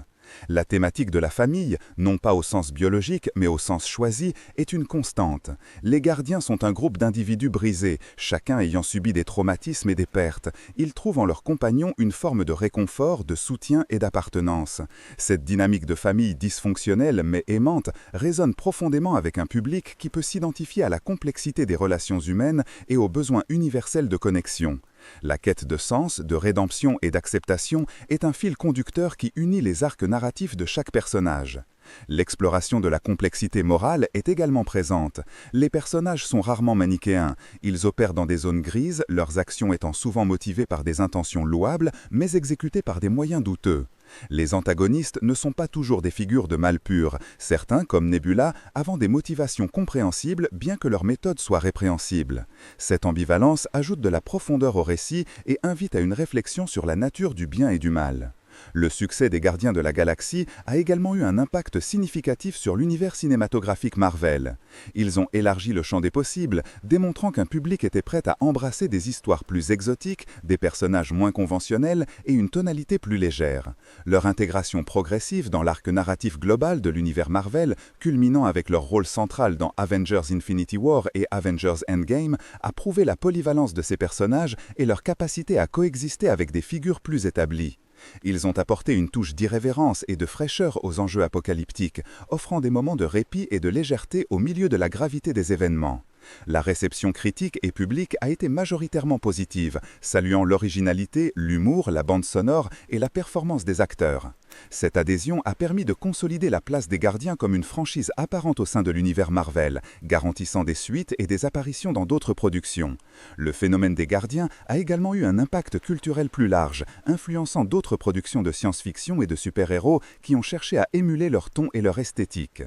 La thématique de la famille, non pas au sens biologique mais au sens choisi, est une constante. Les gardiens sont un groupe d'individus brisés, chacun ayant subi des traumatismes et des pertes. Ils trouvent en leurs compagnons une forme de réconfort, de soutien et d'appartenance. Cette dynamique de famille dysfonctionnelle mais aimante résonne profondément avec un public qui peut s'identifier à la complexité des relations humaines et aux besoins universels de connexion. La quête de sens, de rédemption et d'acceptation est un fil conducteur qui unit les arcs narratifs de chaque personnage. L'exploration de la complexité morale est également présente. Les personnages sont rarement manichéens. Ils opèrent dans des zones grises, leurs actions étant souvent motivées par des intentions louables, mais exécutées par des moyens douteux. Les antagonistes ne sont pas toujours des figures de mal pur. Certains, comme Nebula, avons des motivations compréhensibles bien que leur méthode soit répréhensible. Cette ambivalence ajoute de la profondeur au récit et invite à une réflexion sur la nature du bien et du mal. Le succès des Gardiens de la Galaxie a également eu un impact significatif sur l'univers cinématographique Marvel. Ils ont élargi le champ des possibles, démontrant qu'un public était prêt à embrasser des histoires plus exotiques, des personnages moins conventionnels et une tonalité plus légère. Leur intégration progressive dans l'arc narratif global de l'univers Marvel, culminant avec leur rôle central dans Avengers Infinity War et Avengers Endgame, a prouvé la polyvalence de ces personnages et leur capacité à coexister avec des figures plus établies. Ils ont apporté une touche d'irrévérence et de fraîcheur aux enjeux apocalyptiques, offrant des moments de répit et de légèreté au milieu de la gravité des événements. La réception critique et publique a été majoritairement positive, saluant l'originalité, l'humour, la bande sonore et la performance des acteurs. Cette adhésion a permis de consolider la place des Gardiens comme une franchise apparente au sein de l'univers Marvel, garantissant des suites et des apparitions dans d'autres productions. Le phénomène des Gardiens a également eu un impact culturel plus large, influençant d'autres productions de science-fiction et de super-héros qui ont cherché à émuler leur ton et leur esthétique.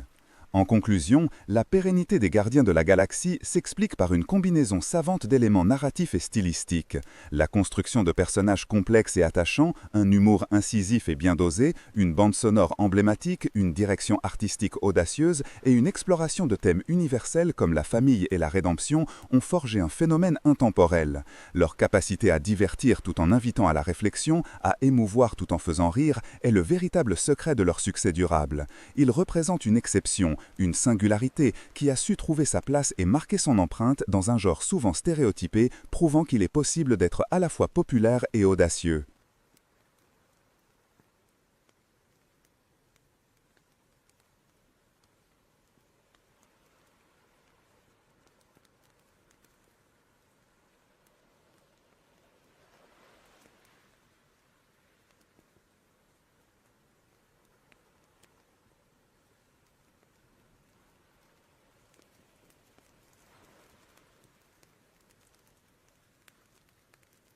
En conclusion, la pérennité des Gardiens de la Galaxie s'explique par une combinaison savante d'éléments narratifs et stylistiques. La construction de personnages complexes et attachants, un humour incisif et bien dosé, une bande sonore emblématique, une direction artistique audacieuse et une exploration de thèmes universels comme la famille et la rédemption ont forgé un phénomène intemporel. Leur capacité à divertir tout en invitant à la réflexion, à émouvoir tout en faisant rire, est le véritable secret de leur succès durable. Ils représentent une exception, une singularité qui a su trouver sa place et marquer son empreinte dans un genre souvent stéréotypé, prouvant qu'il est possible d'être à la fois populaire et audacieux.